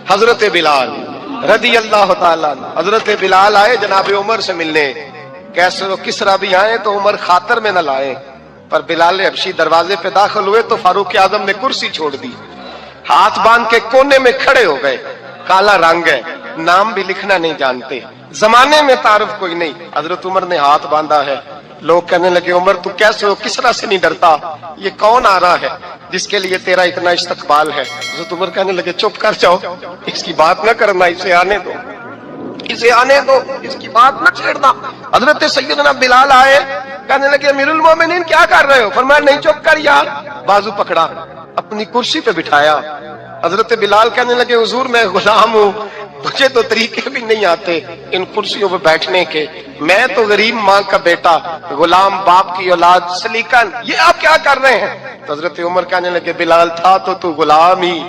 حضرت بلال رضی اللہ تعالیٰ حضرت بلال آئے جناب عمر سے ملنے. کیسے کسرا بھی آئے تو عمر خاطر میں نہ لائے, پر بلال حبشی دروازے پہ داخل ہوئے تو فاروق اعظم نے کرسی چھوڑ دی, ہاتھ باندھ کے کونے میں کھڑے ہو گئے. کالا رنگ ہے, نام بھی لکھنا نہیں جانتے, زمانے میں تعارف کوئی نہیں. حضرت عمر نے ہاتھ باندھا ہے. لوگ کہنے لگے عمر تو کیسے ہو, کسرا سے نہیں ڈرتا, یہ کون آ رہا ہے جس کے لیے تیرا اتنا استقبال ہے؟ حضرت عمر کہنے لگے چپ کر جاؤ, اس کی بات نہ کرنا, اسے آنے دو, اسے آنے دو, اس کی بات نہ چھیڑنا. حضرت سیدنا بلال آئے, کہنے لگے امیر المومنین کیا کر رہے ہو؟ فرمایا نہیں چپ کر یار. بازو پکڑا, اپنی کرسی پہ بٹھایا. حضرت بلال کہنے لگے حضور میں غلام ہوں, مجھے تو طریقے بھی نہیں آتے ان کرسیوں پہ بیٹھنے کے, میں تو غریب ماں کا بیٹا, غلام باپ کی اولاد, سلیقن, یہ آپ کیا کر رہے ہیں؟ تو حضرت عمر کہنے لگے بلال تھا تو غلام ہی,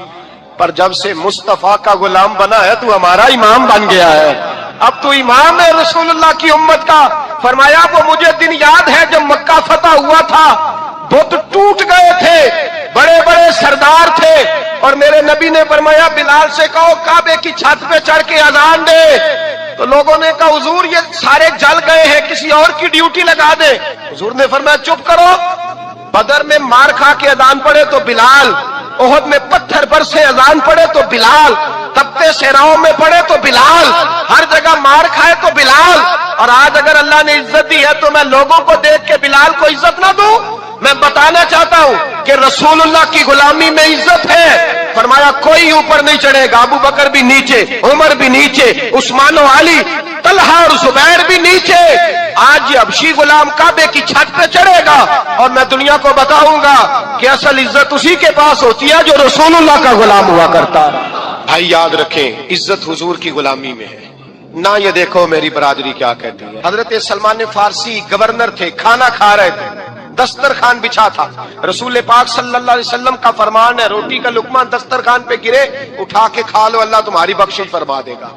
پر جب سے مصطفیٰ کا غلام بنا ہے تو ہمارا امام بن گیا ہے, اب تو امام ہے رسول اللہ کی امت کا. فرمایا وہ مجھے دن یاد ہے جب مکہ فتح ہوا تھا, بت ٹوٹ گئے تھے, بڑے بڑے سردار تھے, اور میرے نبی نے فرمایا بلال سے کہو کعبے کی چھت پہ چڑھ کے اذان دے. تو لوگوں نے کہا حضور یہ سارے جل گئے ہیں, کسی اور کی ڈیوٹی لگا دے. حضور نے فرمایا چپ کرو, بدر میں مار کھا کے اذان پڑے تو بلال, احد میں پتھر برسے اذان پڑے تو بلال, تپتے صحراؤں میں پڑے تو بلال, ہر جگہ مار کھائے تو بلال. اور آج اگر اللہ نے عزت دی ہے تو میں لوگوں کو دیکھ کے بلال کو عزت نہ دوں؟ میں بتانا چاہتا ہوں کہ رسول اللہ کی غلامی میں عزت ہے. فرمایا کوئی اوپر نہیں چڑھے گا, ابو بکر بھی نیچے, عمر بھی نیچے, عثمان و علی, طلحہ اور زبیر بھی نیچے. آج یہ حبشی غلام کعبے کی چھت پہ چڑھے گا, اور میں دنیا کو بتاؤں گا کہ اصل عزت اسی کے پاس ہوتی ہے جو رسول اللہ کا غلام ہوا کرتا ہے. بھائی یاد رکھیں عزت حضور کی غلامی میں ہے نہ. یہ دیکھو میری برادری کیا کہتی ہے. حضرت سلمان فارسی گورنر تھے, کھانا کھا رہے تھے, دسترخوان بچھا تھا. رسول پاک صلی اللہ علیہ وسلم کا فرمان ہے روٹی کا لقمہ دسترخوان پہ گرے اٹھا کے کھا لو, اللہ تمہاری بخشش فرما دے گا.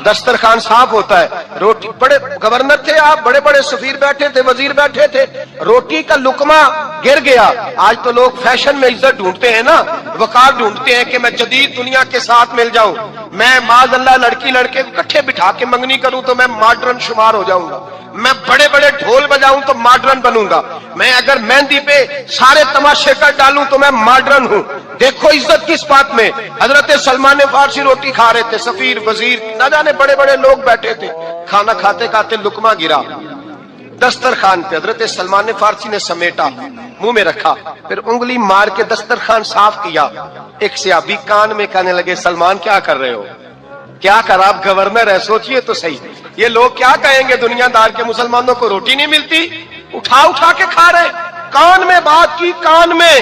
دسترخوان صاف ہوتا ہے. روٹی, بڑے گورنر تھے آپ, بڑے بڑے سفیر بیٹھے تھے, وزیر بیٹھے تھے, روٹی کا لقمہ گر گیا. آج تو لوگ فیشن میں عزت ڈھونڈتے ہیں نا, وقار ڈھونڈتے ہیں کہ میں جدید دنیا کے ساتھ مل جاؤں, میں معاذ اللہ لڑکی لڑکے کو اکٹھے بٹھا کے منگنی کروں تو میں ماڈرن شمار ہو جاؤں گا, میں بڑے بڑے ڈھول بجاؤں تو ماڈرن بنوں گا, میں اگر مہندی پہ سارے تماشے کر ڈالوں تو میں ماڈرن ہوں. دیکھو عزت کس بات میں. حضرت سلمان فارسی روٹی کھا رہے تھے, سفیر وزیر نہ جانے بڑے بڑے لوگ بیٹھے تھے, کھانا کھاتے کھاتے لقمہ گرا دسترخوان پہ. حضرت سلمان فارسی نے سمیٹا, منہ میں رکھا, پھر انگلی مار کے دسترخوان صاف کیا. ایک صحابی کان میں کہنے لگے سلمان کیا کر رہے ہو, کیا کر, آپ گورنر ہے, سوچئے تو صحیح, یہ لوگ کیا کہیں گے دنیا دار کے مسلمانوں کو روٹی نہیں ملتی, اٹھا اٹھا کے کھا رہے. کان میں بات کی, کان میں.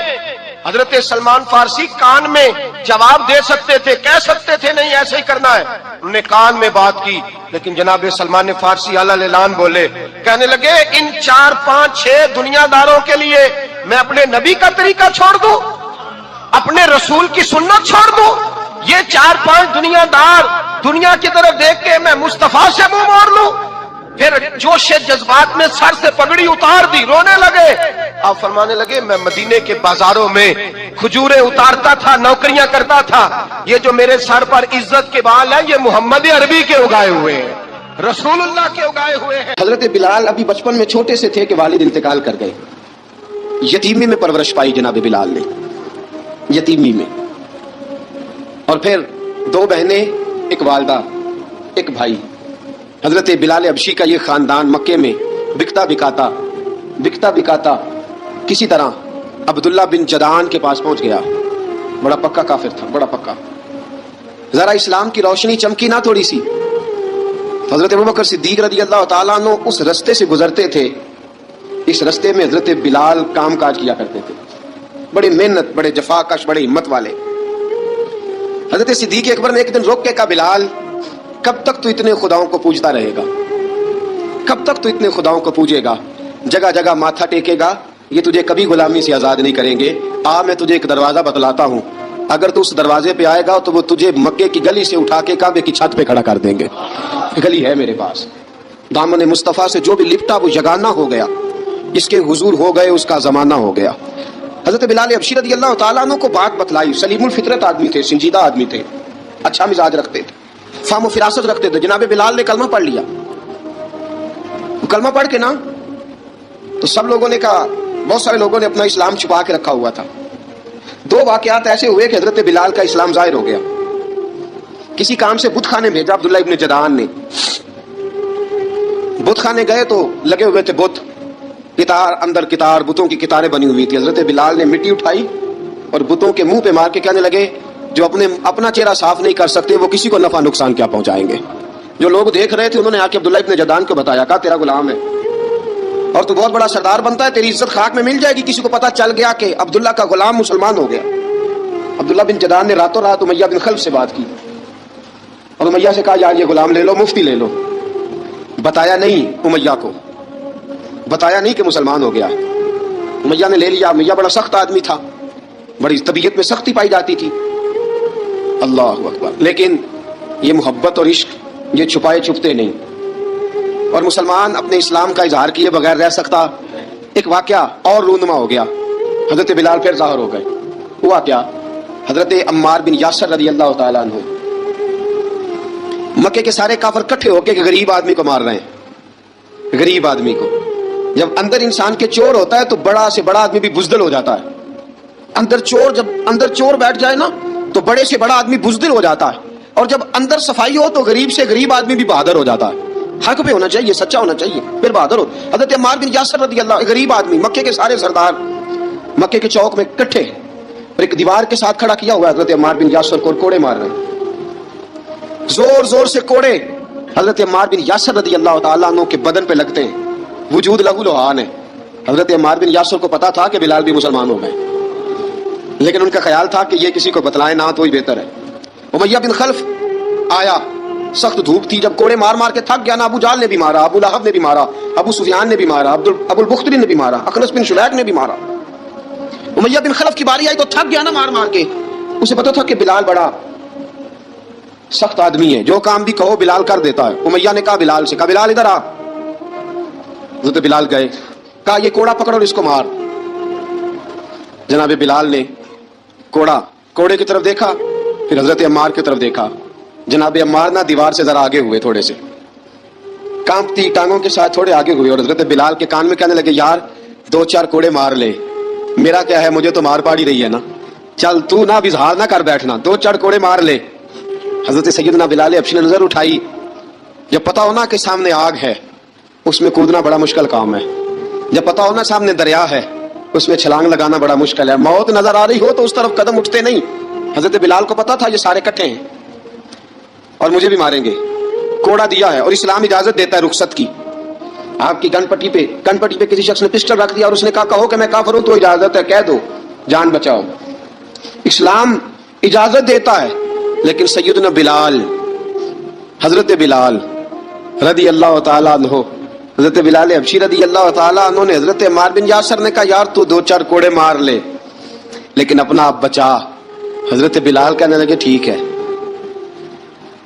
حضرت سلمان فارسی کان میں جواب دے سکتے تھے, کہہ سکتے تھے نہیں ایسے ہی کرنا ہے, انہوں نے کان میں بات کی. لیکن جناب سلمان فارسی اعلی اعلان بولے, کہنے لگے ان 4 5 6 دنیا داروں کے لیے میں اپنے نبی کا طریقہ چھوڑ دوں, اپنے رسول کی سنت چھوڑ دوں؟ یہ 4 5 دنیا دار دنیا کی طرف دیکھ کے میں مصطفیٰ سے منہ موڑ لوں؟ پھر جوش جذبات میں سر سے پگڑی اتار دی, رونے لگے. آپ فرمانے لگے میں مدینے کے بازاروں میں کھجوریں اتارتا تھا, نوکریاں کرتا تھا, یہ جو میرے سر پر عزت کے بال ہیں یہ محمد عربی کے اگائے ہوئے ہیں, رسول اللہ کے اگائے ہوئے ہیں. حضرت بلال ابھی بچپن میں چھوٹے سے تھے کہ والد انتقال کر گئے. یتیمی میں پرورش پائی جناب بلال نے, یتیمی میں. اور پھر 2 بہنیں, ایک والدہ, ایک بھائی. حضرت بلال حبشی کا یہ خاندان مکے میں بکتا بکاتا کسی طرح عبداللہ بن جدعان کے پاس پہنچ گیا. بڑا پکا کافر تھا, بڑا پکا. ذرا اسلام کی روشنی چمکی نہ تھوڑی سی. حضرت ابوبکر صدیق رضی اللہ تعالیٰ عنہ اس رستے سے گزرتے تھے, اس رستے میں حضرت بلال کام کاج کیا کرتے تھے, بڑی محنت, بڑے جفاکش, بڑے ہمت والے. حضرت صدیق اکبر نے ایک دن روک کے کہا بلال کب تک تو اتنے خداؤں کو پوجتا رہے گا, کب تک تو اتنے خداؤں کو پوجے گا, جگہ جگہ ماتھا ٹیکے گا, یہ تجھے کبھی غلامی سے آزاد نہیں کریں گے. میں تجھے ایک دروازہ بتلاتا ہوں, اگر تو اس دروازے پہ آئے گا تو وہ تجھے مکے کی گلی سے اٹھا کے کعبے کی چھت پہ کھڑا کر دیں گے. گلی ہے میرے پاس, دامن مصطفیٰ سے جو بھی لپٹا وہ یگانہ ہو گیا, جس کے حضور ہو گئے اس کا زمانہ ہو گیا. حضرت بلال حبشی رضی اللہ تعالیٰ عنہ کو بات بتلائی. سلیم الفطرت آدمی تھے, سنجیدہ آدمی تھے. اچھا مزاج رکھتے تھے, فہم و فراست رکھتے تھے. جناب بلال نے کلمہ پڑھ لیا. کلمہ پڑھ کے نا تو سب لوگوں نے کہا, بہت سارے لوگوں نے اپنا اسلام چھپا کے رکھا ہوا تھا. دو واقعات ایسے ہوئے کہ حضرت بلال کا اسلام ظاہر ہو گیا. کسی کام سے بت خانے بھیجا عبداللہ ابن جدعان نے. بت خانے گئے تو لگے ہوئے تھے بت, کتار اندر کتار, بتوں کی کتاریں بنی ہوئی تھی. حضرت بلال نے مٹی اٹھائی اور بتوں کے منہ پہ مار کے کہنے لگے, جو اپنا چہرہ صاف نہیں کر سکتے وہ کسی کو نفع نقصان کیا پہنچائیں گے. جو لوگ دیکھ رہے تھے انہوں نے آ کے عبداللہ ابن جدعان کو بتایا, کہا تیرا غلام ہے اور تو بہت بڑا سردار بنتا ہے, تیری عزت خاک میں مل جائے گی کسی کو پتا چل گیا کہ عبداللہ کا غلام مسلمان ہو گیا. عبداللہ بن جدعان نے راتوں رات امیہ بن خلف سے بات کی اور امیہ سے کہا یار یہ غلام لے لو, مفتی لے لو. بتایا نہیں امیہ کو, بتایا نہیں کہ مسلمان ہو گیا. امیہ نے لے لیا. امیہ بڑا سخت آدمی تھا, بڑی طبیعت میں سختی پائی جاتی تھی. اللہ اکبر. لیکن یہ محبت اور عشق یہ چھپائے چھپتے نہیں, اور مسلمان اپنے اسلام کا اظہار کیے بغیر رہ سکتا. ایک واقعہ اور رونما ہو گیا, حضرت بلال پھر ظاہر ہو گئے. ہوا کیا, حضرت عمار بن یاسر رضی اللہ تعالیٰ عنہ, مکے کے سارے کافر کٹھے ہو کے غریب آدمی کو مار رہے ہیں. غریب آدمی کو, جب اندر انسان کے چور ہوتا ہے تو بڑا سے بڑا آدمی بھی بزدل ہو جاتا ہے. جب اندر چور بیٹھ جائے نا تو بڑے سے بڑا آدمی بزدل ہو جاتا ہے, اور جب اندر صفائی ہو تو غریب سے غریب آدمی بھی بہادر ہو جاتا ہے. حق پہ ہونا چاہیے, سچا ہونا چاہیے, پھر بہادر ہو. حضرت عمار بن یاسر رضی اللہ, غریب آدمی, مکے کے سارے سردار مکے کے چوک میں کٹھے, اور ایک دیوار کے ساتھ کھڑا کیا ہوا ہے حضرت عمار بن یاسر کو, کوڑے مار رہے ہیں زور زور سے کوڑے. حضرت عمار بن یاسر رضی اللہ تعالیٰ عنہ کے بدن پہ لگتے ہیں, وجود لہو لہان ہے. حضرت عمار بن یاسر کو پتا تھا کہ بلال بھی مسلمان ہو گئے, لیکن ان کا خیال تھا کہ یہ کسی کو بتلائے نہ تو ہی بہتر ہے. امیہ بن خلف آیا, سخت دھوپ تھی, جب کوڑے مار مار کے تھک گیا نا, ابو جال نے بھی مارا, ابو لہب نے بھی مارا, ابو سفیان نے بھی مارا, ابو البختری نے بھی مارا, اخنس بن شلیک نے بھی مارا. امیہ بن خلف کی باری آئی تو تھک گیا نا مار مار کے. اسے پتا تھا کہ بلال بڑا سخت آدمی ہے, جو کام بھی کہو بلال کر دیتا ہے. امیہ نے کہا بلال سے, کہا بلال ادھر آ. حضرت بلال گئے, کہا یہ کوڑا پکڑ اور اس کو مار. جناب بلال نے کوڑے کی طرف دیکھا, پھر حضرت عمار کی طرف دیکھا. جناب عمار نہ دیوار سے ذرا آگے ہوئے, تھوڑے سے کانپتی ٹانگوں کے ساتھ تھوڑے آگے ہوئے, اور حضرت بلال کے کان میں کہنے لگے, یار 2-4 کوڑے مار لے, میرا کیا ہے, مجھے تو مار پاڑی رہی ہے نا, چل تو نہ اظہار نہ کر بیٹھنا, 2-4 کوڑے مار لے. حضرت سیدنا بلال حبشی نے نظر اٹھائی, جب پتا ہونا کہ سامنے آگ ہے اس میں کودنا بڑا مشکل کام ہے, جب پتا ہونا سامنے دریا ہے اس میں چھلانگ لگانا بڑا مشکل ہے, موت نظر آ رہی ہو تو اس طرف قدم اٹھتے نہیں. حضرت بلال کو پتا تھا یہ سارے کٹھے ہیں اور مجھے بھی ماریں گے. کوڑا دیا ہے اور اسلام اجازت دیتا ہے رخصت کی. آپ کی گن پٹی پہ کسی شخص نے پسٹل رکھ دیا اور اس نے کہا کہو کہ میں کافر ہوں تو اجازت ہے, کہہ دو, جان بچاؤ. اسلام اجازت دیتا ہے. لیکن سیدنا بلال, حضرت بلال رضی اللہ تعالیٰ عنہ, حضرت بلال حبشی رضی اللہ تعالیٰ عنہ نے حضرت عمار بن یاسر نے کہا یار تو 2-4 کوڑے مار لے لیکن اپنا آپ بچا. حضرت بلال کہنے لگے ٹھیک ہے.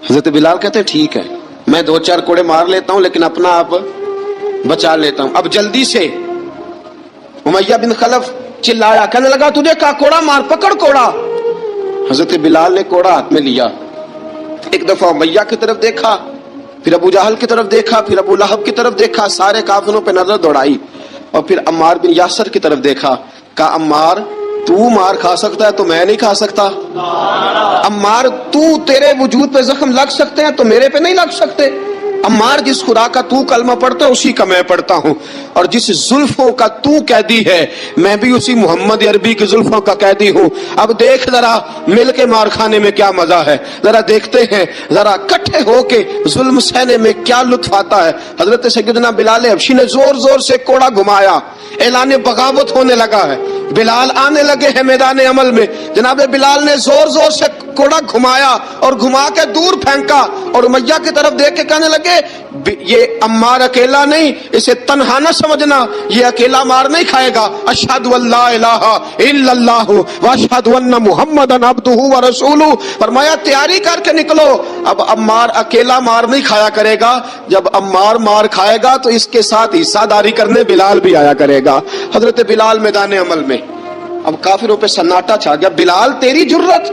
حضرت بلال کہتے ہیں ٹھیک ہے, میں 2-4 کوڑے مار لیتا ہوں لیکن اپنا آپ بچا لیتا ہوں. اب جلدی سے امیہ بن خلف چلایا, کہنے لگا تجھے کہا کوڑا مار, پکڑ کوڑا. حضرت بلال نے کوڑا ہاتھ میں لیا, ایک دفعہ امیہ کی طرف دیکھا, پھر ابو جہل کی طرف دیکھا, پھر ابو لہب کی طرف دیکھا, سارے کافروں پہ نظر دوڑائی, اور پھر عمار بن یاسر کی طرف دیکھا. کہا عمار تو مار کھا سکتا ہے تو میں نہیں کھا سکتا. عمار تیرے وجود پہ زخم لگ سکتے ہیں تو میرے پہ نہیں لگ سکتے. عمار جس خدا کا تو کلمہ پڑھتا ہے اسی کا میں پڑھتا ہوں, اور جس زلفوں کا تو قیدی ہے میں بھی اسی محمد عربی کی زلفوں کا قیدی ہوں. اب دیکھ ذرا مل کے مار کھانے میں کیا مزہ ہے, ذرا دیکھتے ہیں, ذرا اکٹھے ہو کے ظلم سہنے میں کیا لطف آتا ہے. حضرت سیدنا بلال حبشی نے زور زور سے کوڑا گھمایا, اعلان بغاوت ہونے لگا ہے. بلال آنے لگے ہیں میدان عمل میں. جناب بلال نے زور زور سے کوڑا گھمایا اور گھما کے دور پھینکا, اور امیہ کی طرف دیکھ کے کہنے لگے یہ عمار اکیلا نہیں, اسے تنہا نہ سمجھنا, یہ اکیلا مار نہیں کھائے گا. اشہد ان لا الہ الا اللہ واشہد ان محمدن عبدہ ورسولہ. فرمایا تیاری کر کے نکلو, اب عمار اکیلا مار نہیں کھایا کرے گا, جب عمار مار کھائے گا تو اس کے ساتھ حصہ داری کرنے بلال بھی آیا کرے گا. حضرت بلال میدان عمل میں, اب کافروں پہ سناٹا چھا گیا. بلال تیری جرت,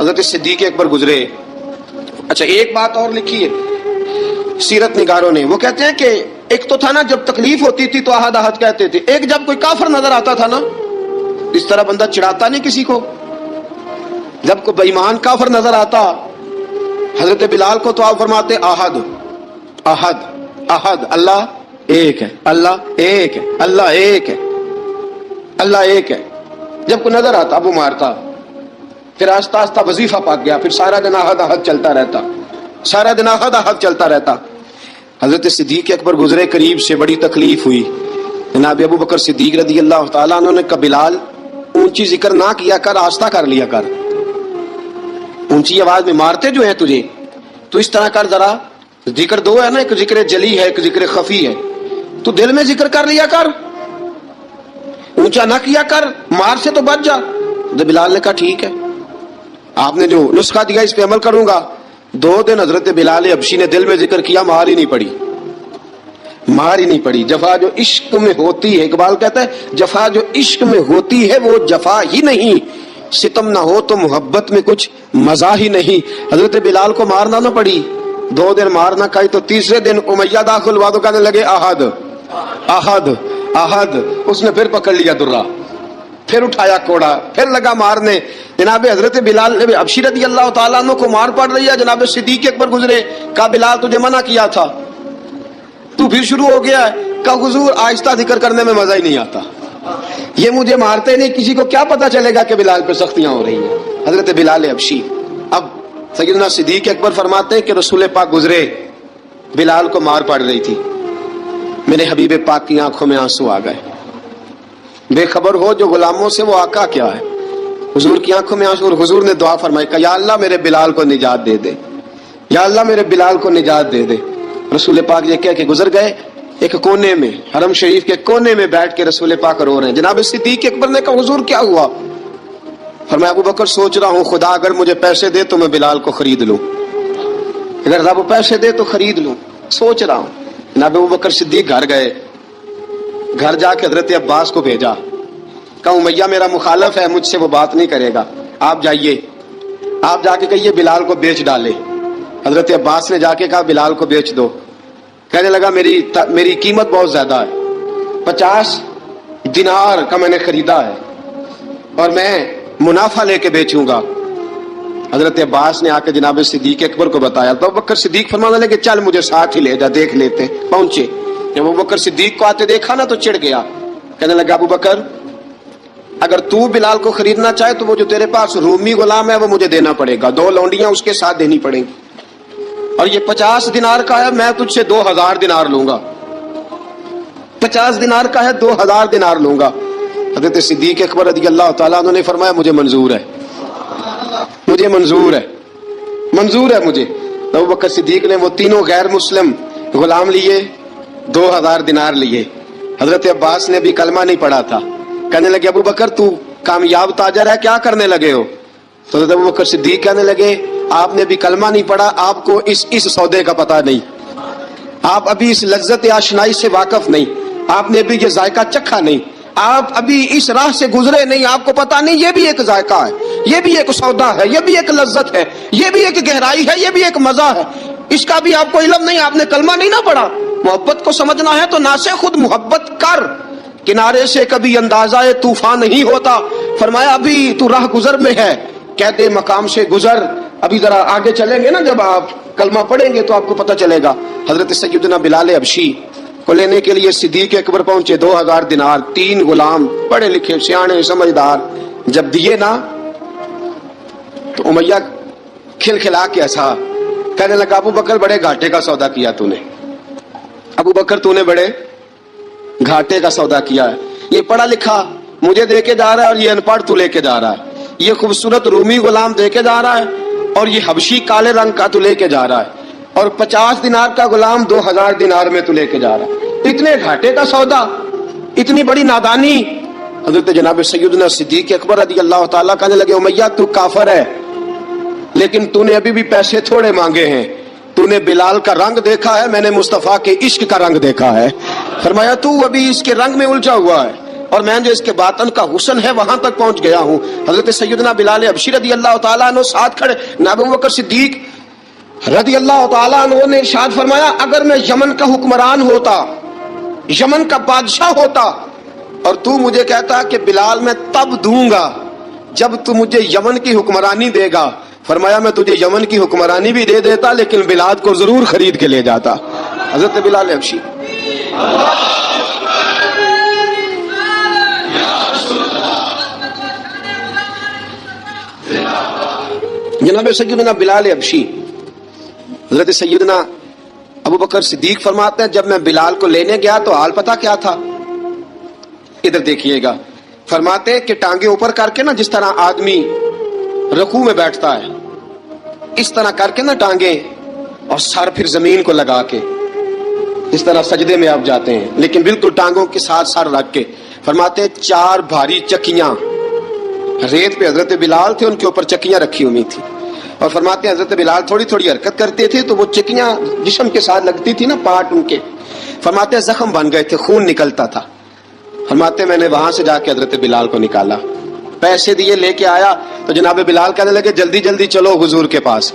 حضرت صدیق اکبر گزرے. اچھا ایک بات اور لکھی ہے سیرت نگاروں نے، وہ کہتے ہیں کہ ایک تو تھا نا جب تکلیف ہوتی تھی تو احد احد کہتے تھے، ایک جب کوئی کافر نظر آتا تھا نا اس طرح بندہ چڑھاتا نہیں کسی کو، جب کوئی بے ایمان کافر نظر آتا حضرت بلال کو تو آپ فرماتے احد احد احد، اللہ ایک ہے، اللہ ایک ہے، اللہ ایک ہے، اللہ ایک ہے. جب کوئی نظر آتا وہ مارتا. پھر آہستہ آہستہ وظیفہ پاک گیا، پھر سارا دن احد احد چلتا رہتا، سارا دن احد احد چلتا رہتا. حضرت صدیق اکبر گزرے قریب سے، بڑی تکلیف ہوئی. جناب ابو بکر صدیق رضی اللہ تعالیٰ عنہ نے کہا بلال اونچی ذکر نہ کیا کر، آہستہ کر لیا کر، اونچی آواز میں مارتے جو ہیں تجھے تو اس طرح کر، ذرا ذکر دو ہے نا، ایک ذکر جلی ہے ایک ذکر خفی ہے، تو دل میں ذکر کر لیا کر، اونچا نہ کیا کر، مار سے تو بچ جا. تو بلال نے کہا ٹھیک ہے، آپ نے جو نسخہ دیا اس پہ عمل کروں گا. 2 دن حضرت بلال حبشی نے دل میں ذکر کیا، مار ہی نہیں پڑی، مار ہی نہیں پڑی. جفا جو عشق میں ہوتی ہے، اقبال کہتا ہے جفا جو عشق میں ہوتی ہے وہ جفا ہی نہیں، ستم نہ ہو تو محبت میں کچھ مزہ ہی نہیں. حضرت بلال کو مارنا نہ پڑی، 2 دن مارنا کھائی، تو تیسرے دن امیہ داخل ہوا تو کہنے لگے احد احد احد. اس نے پھر پکڑ لیا درہ، پھر اٹھایا کوڑا، پھر لگا مارنے. جناب حضرت بلال نے حبشی رضی اللہ تعالیٰ عنہ کو مار پڑ رہی ہے. جناب صدیق اکبر گزرے، کہا بلال تجھے منع کیا تھا، تو پھر شروع ہو گیا ہے. کہا حضور آہستہ ذکر کرنے میں مزہ ہی نہیں آتا، یہ مجھے مارتے نہیں، کسی کو کیا پتا چلے گا کہ بلال پہ سختیاں ہو رہی ہیں. حضرت بلال حبشی. اب سیدنا صدیق اکبر فرماتے ہیں کہ رسول پاک گزرے، بلال کو مار پڑ رہی تھی، میرے حبیب پاک کی آنکھوں میں آنسو آ گئے. بے خبر ہو جو غلاموں سے وہ آقا کیا ہے، حضور کی آنکھوں میں آنسو. اور حضور نے دعا فرمائی کہ یا اللہ میرے بلال کو نجات دے دے، یا اللہ میرے بلال کو نجات دے دے. رسول پاک یہ کہہ کے گزر گئے. ایک کونے میں، حرم شریف کے کونے میں بیٹھ کے رسول پاک رو رہے ہیں. جناب صدیق اکبر نے کہا حضور کیا ہوا؟ فرمایا ابو بکر سوچ رہا ہوں خدا اگر مجھے پیسے دے تو میں بلال کو خرید لوں، اگر رب پیسے دے تو خرید لوں، سوچ رہا ہوں. جناب ابو بکر صدیق گھر گئے، گھر جا کے حضرت عباس کو بھیجا، کہا امیہ میرا مخالف ہے، مجھ سے وہ بات نہیں کرے گا، آپ جائیے، آپ جا کے کہیے بلال کو بیچ ڈالے. حضرت عباس نے جا کے کہا بلال کو بیچ دو. کہنے لگا میری قیمت بہت زیادہ ہے، 50 دینار کا میں نے خریدا ہے اور میں منافع لے کے بیچوں گا. حضرت عباس نے آ کے جناب صدیق اکبر کو بتایا تو ابوبکر صدیق فرمانے لگے چل مجھے ساتھ ہی لے جا، دیکھ لیتے. پہنچے، جب ابوبکر صدیق کو آتے دیکھا نا تو چڑ گیا، کہنے لگا ابوبکر اگر تو بلال کو خریدنا چاہے تو وہ جو تیرے پاس رومی غلام ہے وہ مجھے دینا پڑے گا، 2 لونڈیاں اس کے ساتھ دینی پڑیں گی، اور یہ 50 دینار کا ہے، میں تجھ سے 2000 دینار لوں گا. 50 دینار کا ہے، 2000 دینار لوں گا. حضرت صدیق اکبر رضی اللہ تعالیٰ عنہ نے فرمایا مجھے منظور ہے، مجھے منظور ہے، منظور ہے مجھے. ابو بکر صدیق نے وہ تینوں غیر مسلم غلام لیے، 2000 دینار لیے. حضرت عباس نے بھی کلمہ نہیں پڑھا تھا، کہنے لگے ابو بکر تو کامیاب تاجر ہے، کیا کرنے لگے ہو؟ تو حضرت ابو بکر صدیق کہنے لگے آپ نے بھی کلمہ نہیں پڑھا، آپ کو اس سودے کا پتہ نہیں، آپ ابھی اس لذت آشنائی سے واقف نہیں، آپ نے بھی یہ ذائقہ چکھا نہیں، آپ ابھی اس راہ سے گزرے نہیں، آپ کو پتہ نہیں یہ بھی ایک ذائقہ ہے، یہ بھی ایک سودا ہے، یہ بھی ایک لذت ہے، یہ بھی ایک گہرائی ہے، یہ بھی ایک مزہ ہے، اس کا بھی آپ کو علم نہیں، آپ نے کلمہ نہیں نہ پڑھا. محبت کو سمجھنا ہے تو نہ سے خود محبت کر، کنارے سے کبھی اندازہ طوفان نہیں ہوتا. فرمایا ابھی تو راہ گزر میں ہے، کہتے مقام سے گزر، ابھی ذرا آگے چلیں گے نا، جب آپ کلمہ پڑھیں گے تو آپ کو پتہ چلے گا. حضرت سیدنا بلال حبشی کو لینے کے لیے صدیق اکبر پہنچے، 2000 دینار، 3 غلام پڑھے لکھے سیانے سمجھدار. جب دیے نا تو امیہ کھلکھلا کے ہنسا، کہنے لگا ابو بکر بڑے گھاٹے کا سودا کیا تو نے، ابو بکر تو نے بڑے گھاٹے کا سودا کیا ہے. یہ پڑھا لکھا مجھے دے کے جا رہا ہے اور یہ ان پڑھ تو لے کے جا رہا ہے، یہ خوبصورت رومی غلام دے کے جا رہا ہے اور یہ حبشی کالے رنگ کا تو لے کے جا رہا ہے، اور 50 دینار کا غلام 2000 دینار میں تو لے کے جا رہا ہے. اتنے گھاٹے کا سودا، اتنی بڑی نادانی. حضرت جناب سیدنا صدیق اکبر رضی اللہ تعالیٰ کہنے لگے امیہ تو کافر ہے لیکن تو نے ابھی بھی پیسے تھوڑے مانگے ہیں، تو نے بلال کا رنگ دیکھا ہے، میں نے مصطفیٰ کے عشق کا رنگ دیکھا ہے. فرمایا تو ابھی اس کے رنگ میں الجھا ہوا ہے، اور میں جو اس کے باطن کا حسن ہے وہاں تک پہنچ گیا ہوں. حضرت سیدنا بلال حبشی رضی اللہ تعالیٰ عنہ ساتھ کھڑے. ابو بکر صدیق رضی اللہ تعالیٰ عنہ نے ارشاد فرمایا اگر میں یمن کا حکمران ہوتا, یمن کا بادشاہ ہوتا, اور تو مجھے کہتا کہ بلال میں تب دوں گا جب تو مجھے یمن کی حکمرانی دے گا, فرمایا میں تجھے یمن کی حکمرانی بھی دے دیتا لیکن بلال کو ضرور خرید کے لے جاتا. حضرت بلال حبشی جناب سیدنا بلال حبشی حضرت سیدنا ابو بکر صدیق فرماتے ہیں جب میں بلال کو لینے گیا تو حال پتہ کیا تھا؟ ادھر دیکھیے گا. فرماتے ہیں کہ ٹانگیں اوپر کر کے نا جس طرح آدمی رکوع میں بیٹھتا ہے اس طرح کر کے نا ٹانگیں, اور سر پھر زمین کو لگا کے اس طرح سجدے میں آپ جاتے ہیں, لیکن بالکل ٹانگوں کے ساتھ سر رکھ کے. فرماتے ہیں 4 بھاری چکیاں ریت پہ حضرت بلال تھے, ان کے اوپر چکیاں رکھی ہوئی تھی, اور فرماتے ہیں حضرت بلال تھوڑی تھوڑی حرکت کرتے تھے تو وہ چکیاں جسم کے ساتھ لگتی تھی نا, پارٹ ان کے. فرماتے ہیں زخم بن گئے تھے, خون نکلتا تھا. فرماتے ہیں میں نے وہاں سے جا کے حضرت بلال کو نکالا, پیسے دیے, لے کے آیا تو جناب بلال کہنے لگے جلدی جلدی چلو حضور کے پاس,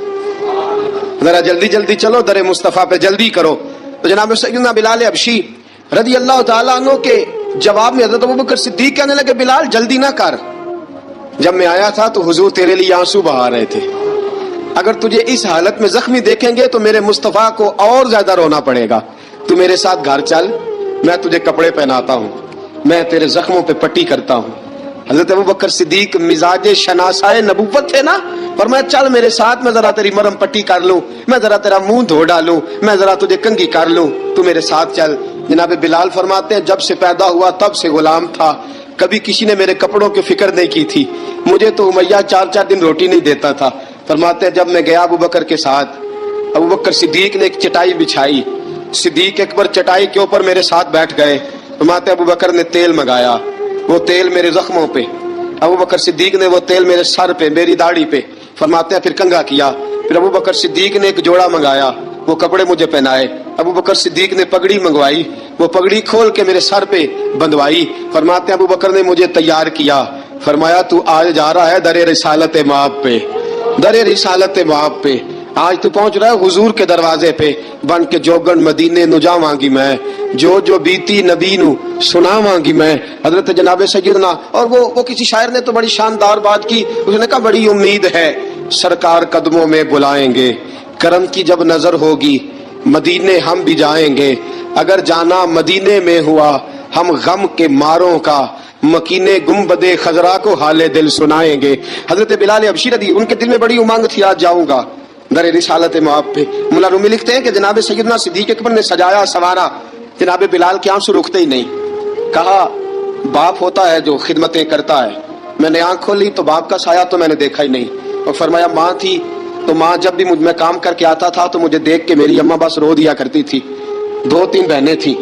ذرا جلدی جلدی چلو, در مصطفیٰ پہ جلدی کرو. تو جناب سیدنا بلال حبشی رضی اللہ تعالیٰ عنہ کے جواب میں حضرت ابوبکر صدیق کہنے لگے بلال جلدی نہ کر, جب میں آیا تھا تو حضور تیرے لیے آنسو بہا رہے تھے, اگر تجھے اس حالت میں زخمی دیکھیں گے تو میرے مصطفیٰ کو اور زیادہ رونا پڑے گا. تو میرے ساتھ گھر چل, میں تجھے کپڑے پہناتا ہوں, میں تیرے زخموں پہ پٹی کرتا ہوں. حضرت ابوبکر صدیق مزاج شناسائے نبوت تھے نا, فرمایا چل میرے ساتھ, میں ذرا تیری مرہم پٹی کر لوں, میں ذرا تیرا منہ دھو ڈالوں, میں ذرا تجھے کنگھی کر لوں, تو میرے ساتھ چل. جناب بلال فرماتے ہیں جب سے پیدا ہوا تب سے غلام تھا, کبھی کسی نے میرے کپڑوں کی فکر نہیں کی تھی, مجھے تو امیہ 4 دن روٹی نہیں دیتا تھا. فرماتے ہیں جب میں گیا ابو بکر کے ساتھ, ابو بکر صدیق نے ایک چٹائی بچھائی, صدیق اکبر چٹائی کے اوپر میرے ساتھ بیٹھ گئے. فرماتے ابو بکر نے تیل منگایا, وہ تیل میرے زخموں پہ, ابو بکر صدیق نے وہ تیل میرے سر پہ, میری داڑھی پہ. فرماتے ہیں پھر کنگھا کیا, پھر ابو بکر صدیق نے ایک جوڑا منگایا, وہ کپڑے مجھے پہنائے. ابو بکر صدیق نے پگڑی منگوائی, وہ پگڑی کھول کے میرے سر پہ بندھوائی. فرماتے ہیں ابو بکر نے مجھے تیار کیا, فرمایا تو آج جا رہا ہے در رسالت مآب پہ, در رسالت مآب پہ, آج تو پہنچ رہا ہے حضور کے دروازے پہ, بن کے جوگن مدینے نو جاواں گی میں, جو بیتی نبی نو سناواں گی میں. حضرت جناب سیدنا, اور وہ کسی شاعر نے تو بڑی شاندار بات کی, اس نے کہا بڑی امید ہے سرکار قدموں میں بلائیں گے, کرم کی جب نظر ہوگی مدینے ہم بھی جائیں گے, اگر جانا مدینے میں ہوا ہم غم کے ماروں کا, مکینے گنبد خضرا کو حال دل سنائیں گے. حضرت بلال حبشی رضی, ان کے دل میں بڑی امنگ تھی آج جاؤں گا در رسالت مآب پہ. مولا رومی لکھتے ہیں کہ جناب سیدنا صدیق اکبر نے سجایا سوارا, جناب بلال کے آنسو رکتے ہی نہیں. کہا باپ ہوتا ہے جو خدمتیں کرتا ہے, میں نے آنکھ کھولی تو باپ کا سایہ تو میں نے دیکھا ہی نہیں. اور فرمایا ماں تھی تو ماں جب بھی میں کام کر کے آتا تھا تو مجھے دیکھ کے میری اماں بس رو دیا کرتی تھی. 2-3 بہنیں تھیں,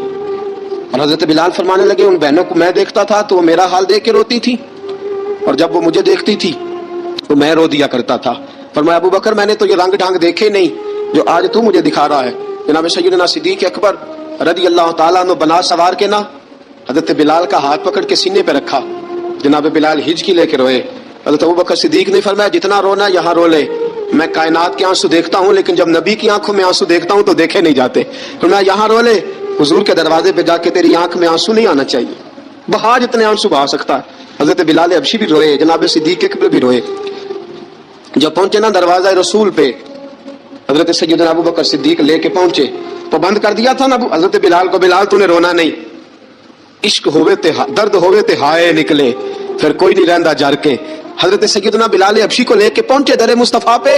اور حضرت بلال فرمانے لگے ان بہنوں کو میں دیکھتا تھا تو وہ میرا حال دیکھ کے روتی تھی, اور جب وہ مجھے دیکھتی تھی تو میں رو دیا کرتا تھا. فرمایا ابو بکر میں نے تو یہ رنگ ڈھنگ دیکھے نہیں جو آج تو مجھے دکھا رہا ہے. جناب سیدنا صدیق اکبر رضی اللہ تعالیٰ عنہ بنا سوار کے نا حضرت بلال کا ہاتھ پکڑ کے سینے پہ رکھا, جناب بلال ہچکی لے کے روئے. حضرت ابو بکر صدیق نے فرمایا جتنا رونا یہاں رو لے, میں کائنات کے آنسو دیکھتا ہوں لیکن جب نبی کی آنکھوں میں آنسو دیکھتا ہوں تو دیکھے نہیں جاتے. فرمایا یہاں رو لے, حضور کے دروازے پہ جا کے تیری آنکھ میں آنسو نہیں آنا چاہیے, بہا جتنے آنسو بہا سکتا ہے. حضرت بلال حبشی بھی روئے, جناب صدیق اکبر بھی روئے. جب پہنچے نا دروازہ رسول پہ, حضرت سیدنا ابو بکر صدیق لے کے پہنچے, پابند کر دیا تھا نا حضرت بلال کو, بلال تو نے رونا نہیں, عشق ہوئے تے درد ہوئے تے ہائے نکلے, پھر کوئی نہیں رہندا جر کے. حضرت سیدنا بلال حبشی کو لے کے پہنچے در مصطفیٰ پہ.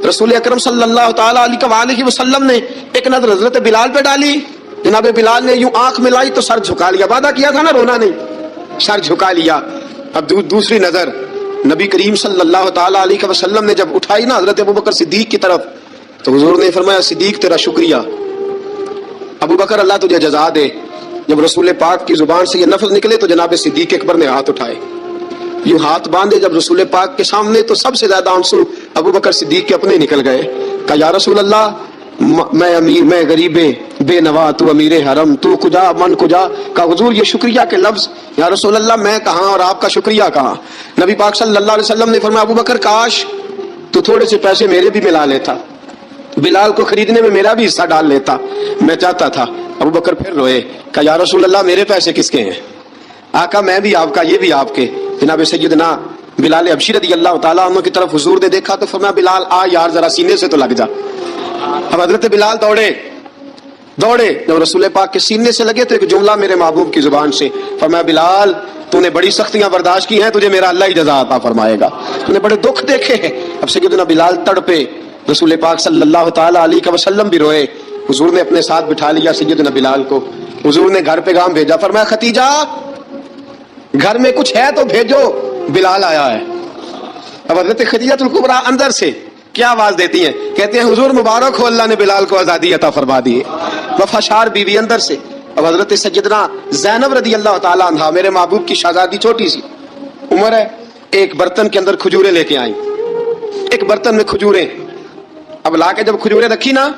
رسول اکرم صلی اللہ تعالیٰ علیہ وسلم نے ایک نظر حضرت بلال پہ ڈالی, جناب بلال نے یوں آنکھ ملائی تو سر جھکا لیا, وعدہ کیا تھا نا رونا نہیں, سر جھکا لیا. اب دوسری نظر نبی کریم صلی اللہ تعالیٰ علیہ وسلم نے جب اٹھائی نا حضرت ابو بکر صدیق کی طرف, تو حضور نے فرمایا صدیق تیرا شکریہ, ابو بکر اللہ تجھے جزا دے. جب رسول پاک کی زبان سے یہ لفظ نکلے تو جناب صدیق اکبر نے ہاتھ اٹھائے, یوں ہاتھ باندھے جب رسول پاک کے سامنے, تو سب سے زیادہ آنسو ابو بکر صدیق کے اپنے نکل گئے. کہا یا رسول اللہ میں امیر, میں غریب بے نوا تو امیر حرم تو کجا من کجا. کہا حضور یہ شکریہ کے لفظ, یا رسول اللہ میں کہاں اور آپ کا شکریہ کہاں. نبی پاک صلی اللہ علیہ وسلم نے فرمایا ابو بکر کاش تو تھوڑے سے پیسے میرے بھی ملا لیتا, بلال کو خریدنے میں میرا بھی حصہ ڈال لیتا, میں چاہتا تھا. ابو بکر پھر روئے, کہا یا رسول اللہ میرے پیسے کس کے ہیں؟ آقا میں بھی آپ کا, یہ بھی آپ کے. جناب سیدنا بلال حبشی رضی اللہ تعالیٰ عنہ کی طرف حضور نے دیکھا تو فرمایا بلال آ یار ذرا سینے سے تو لگ جا. اب حضرت بلال دوڑے, جب رسول پاک کے سینے سے لگے تو ایک جملہ میرے محبوب کی زبان سے فرمایا بلال تو نے بڑی سختیاں برداشت کی ہیں, تجھے میرا اللہ ہی جزا عطا فرمائے گا, تو نے بڑے دکھ دیکھے ہیں. اب سیدنا بلال تڑپے, رسول پاک صلی اللہ تعالیٰ علیہ وسلم بھی روئے. حضور نے اپنے ساتھ بٹھا لیا سیدنا بلال کو. حضور نے گھر پیغام بھیجا, فرمایا ختیجہ گھر میں کچھ ہے تو بھیجو, بلال آیا ہے. اب حضرت خدیجہ الکبریٰ اندر سے کیا آواز دیتی ہیں, کہتے ہیں حضور مبارک ہو, اللہ نے بلال کو آزادی عطا فرما دی ہے. وفاشار بیوی اندر سے. اب حضرت سیدنا زینب رضی اللہ تعالیٰ عنہا میرے محبوب کی شہزادی, چھوٹی سی عمر ہے, ایک برتن کے اندر کھجوریں لے کے آئیں, ایک برتن میں کھجوریں. اب لا کے جب کھجوریں رکھی نا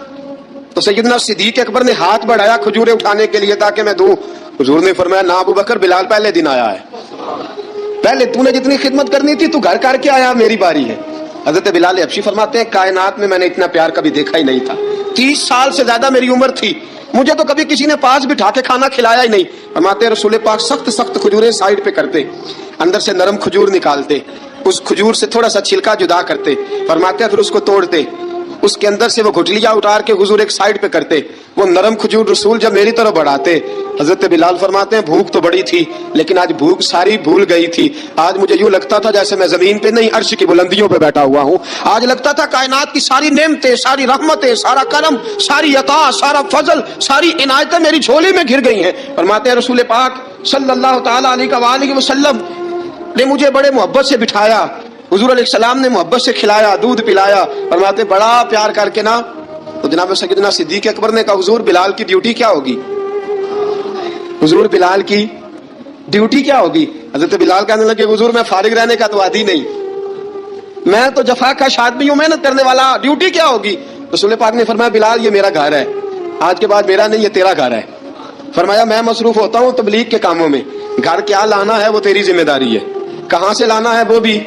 تو سیدنا صدیق اکبر نے ہاتھ بڑھایا کھجوریں اٹھانے کے لیے تاکہ میں دوں. حضور نے فرمایا نہ ابو بکر, بلال پہلے دن آیا ہے, پہلے تو نے جتنی خدمت کرنی تھی تو گھر کر کے آیا, میری باری ہے. حضرت بلال حبشی فرماتے ہیں کائنات میں نے اتنا پیار کبھی دیکھا ہی نہیں تھا. 30 سال سے زیادہ میری عمر تھی, مجھے تو کبھی کسی نے پاس بٹھا کے کھانا کھلایا ہی نہیں. فرماتے ہیں رسول پاک سخت کھجوریں سائڈ پہ کرتے, اندر سے نرم کھجور نکالتے, اس کھجور سے تھوڑا سا چھلکا جدا کرتے. فرماتے ہیں پھر اس کو توڑتے, اس کے اندر سے وہ گھٹلیاں اتار کے حضور ایک سائڈ پہ کرتے. وہ نرم کھجور رسول جب میری طرف بڑھاتے, حضرت بلال فرماتے ہیں بھوک تو بڑی تھی لیکن آج بھوک ساری بھول گئی تھی. آج مجھے یوں لگتا تھا جیسے میں زمین پہ نہیں عرش کی بلندیوں پہ بیٹھا ہوا ہوں. آج لگتا تھا کائنات کی ساری نعمتیں, ساری رحمتیں, سارا کرم, ساری عطا, سارا فضل, ساری عنایتیں میری جھولی میں گر گئی ہیں. فرماتے ہیں رسول پاک صلی اللہ تعالیٰ علیہ وسلم نے مجھے بڑے محبت سے بٹھایا, حضور علیہ السلام نے محبت سے کھلایا, دودھ پلایا. فرماتے بڑا پیار کر کے نا تو جناب سیدنا صدیق اکبر نے کہا حضور بلال کی ڈیوٹی کیا ہوگی, حضور بلال کی ڈیوٹی کیا ہوگی. حضرت بلال کہنے لگے حضور میں فارغ رہنے کا تو عادی نہیں, میں تو جفا کا آدمی ہوں, محنت کرنے والا, ڈیوٹی کیا ہوگی. رسول پاک نے فرمایا بلال یہ میرا گھر ہے, آج کے بعد میرا نہیں یہ تیرا گھر ہے. فرمایا میں مصروف ہوتا ہوں تبلیغ کے کاموں میں, گھر کیا لانا ہے وہ تیری ذمہ داری ہے, کہاں سے لانا ہے وہ بھی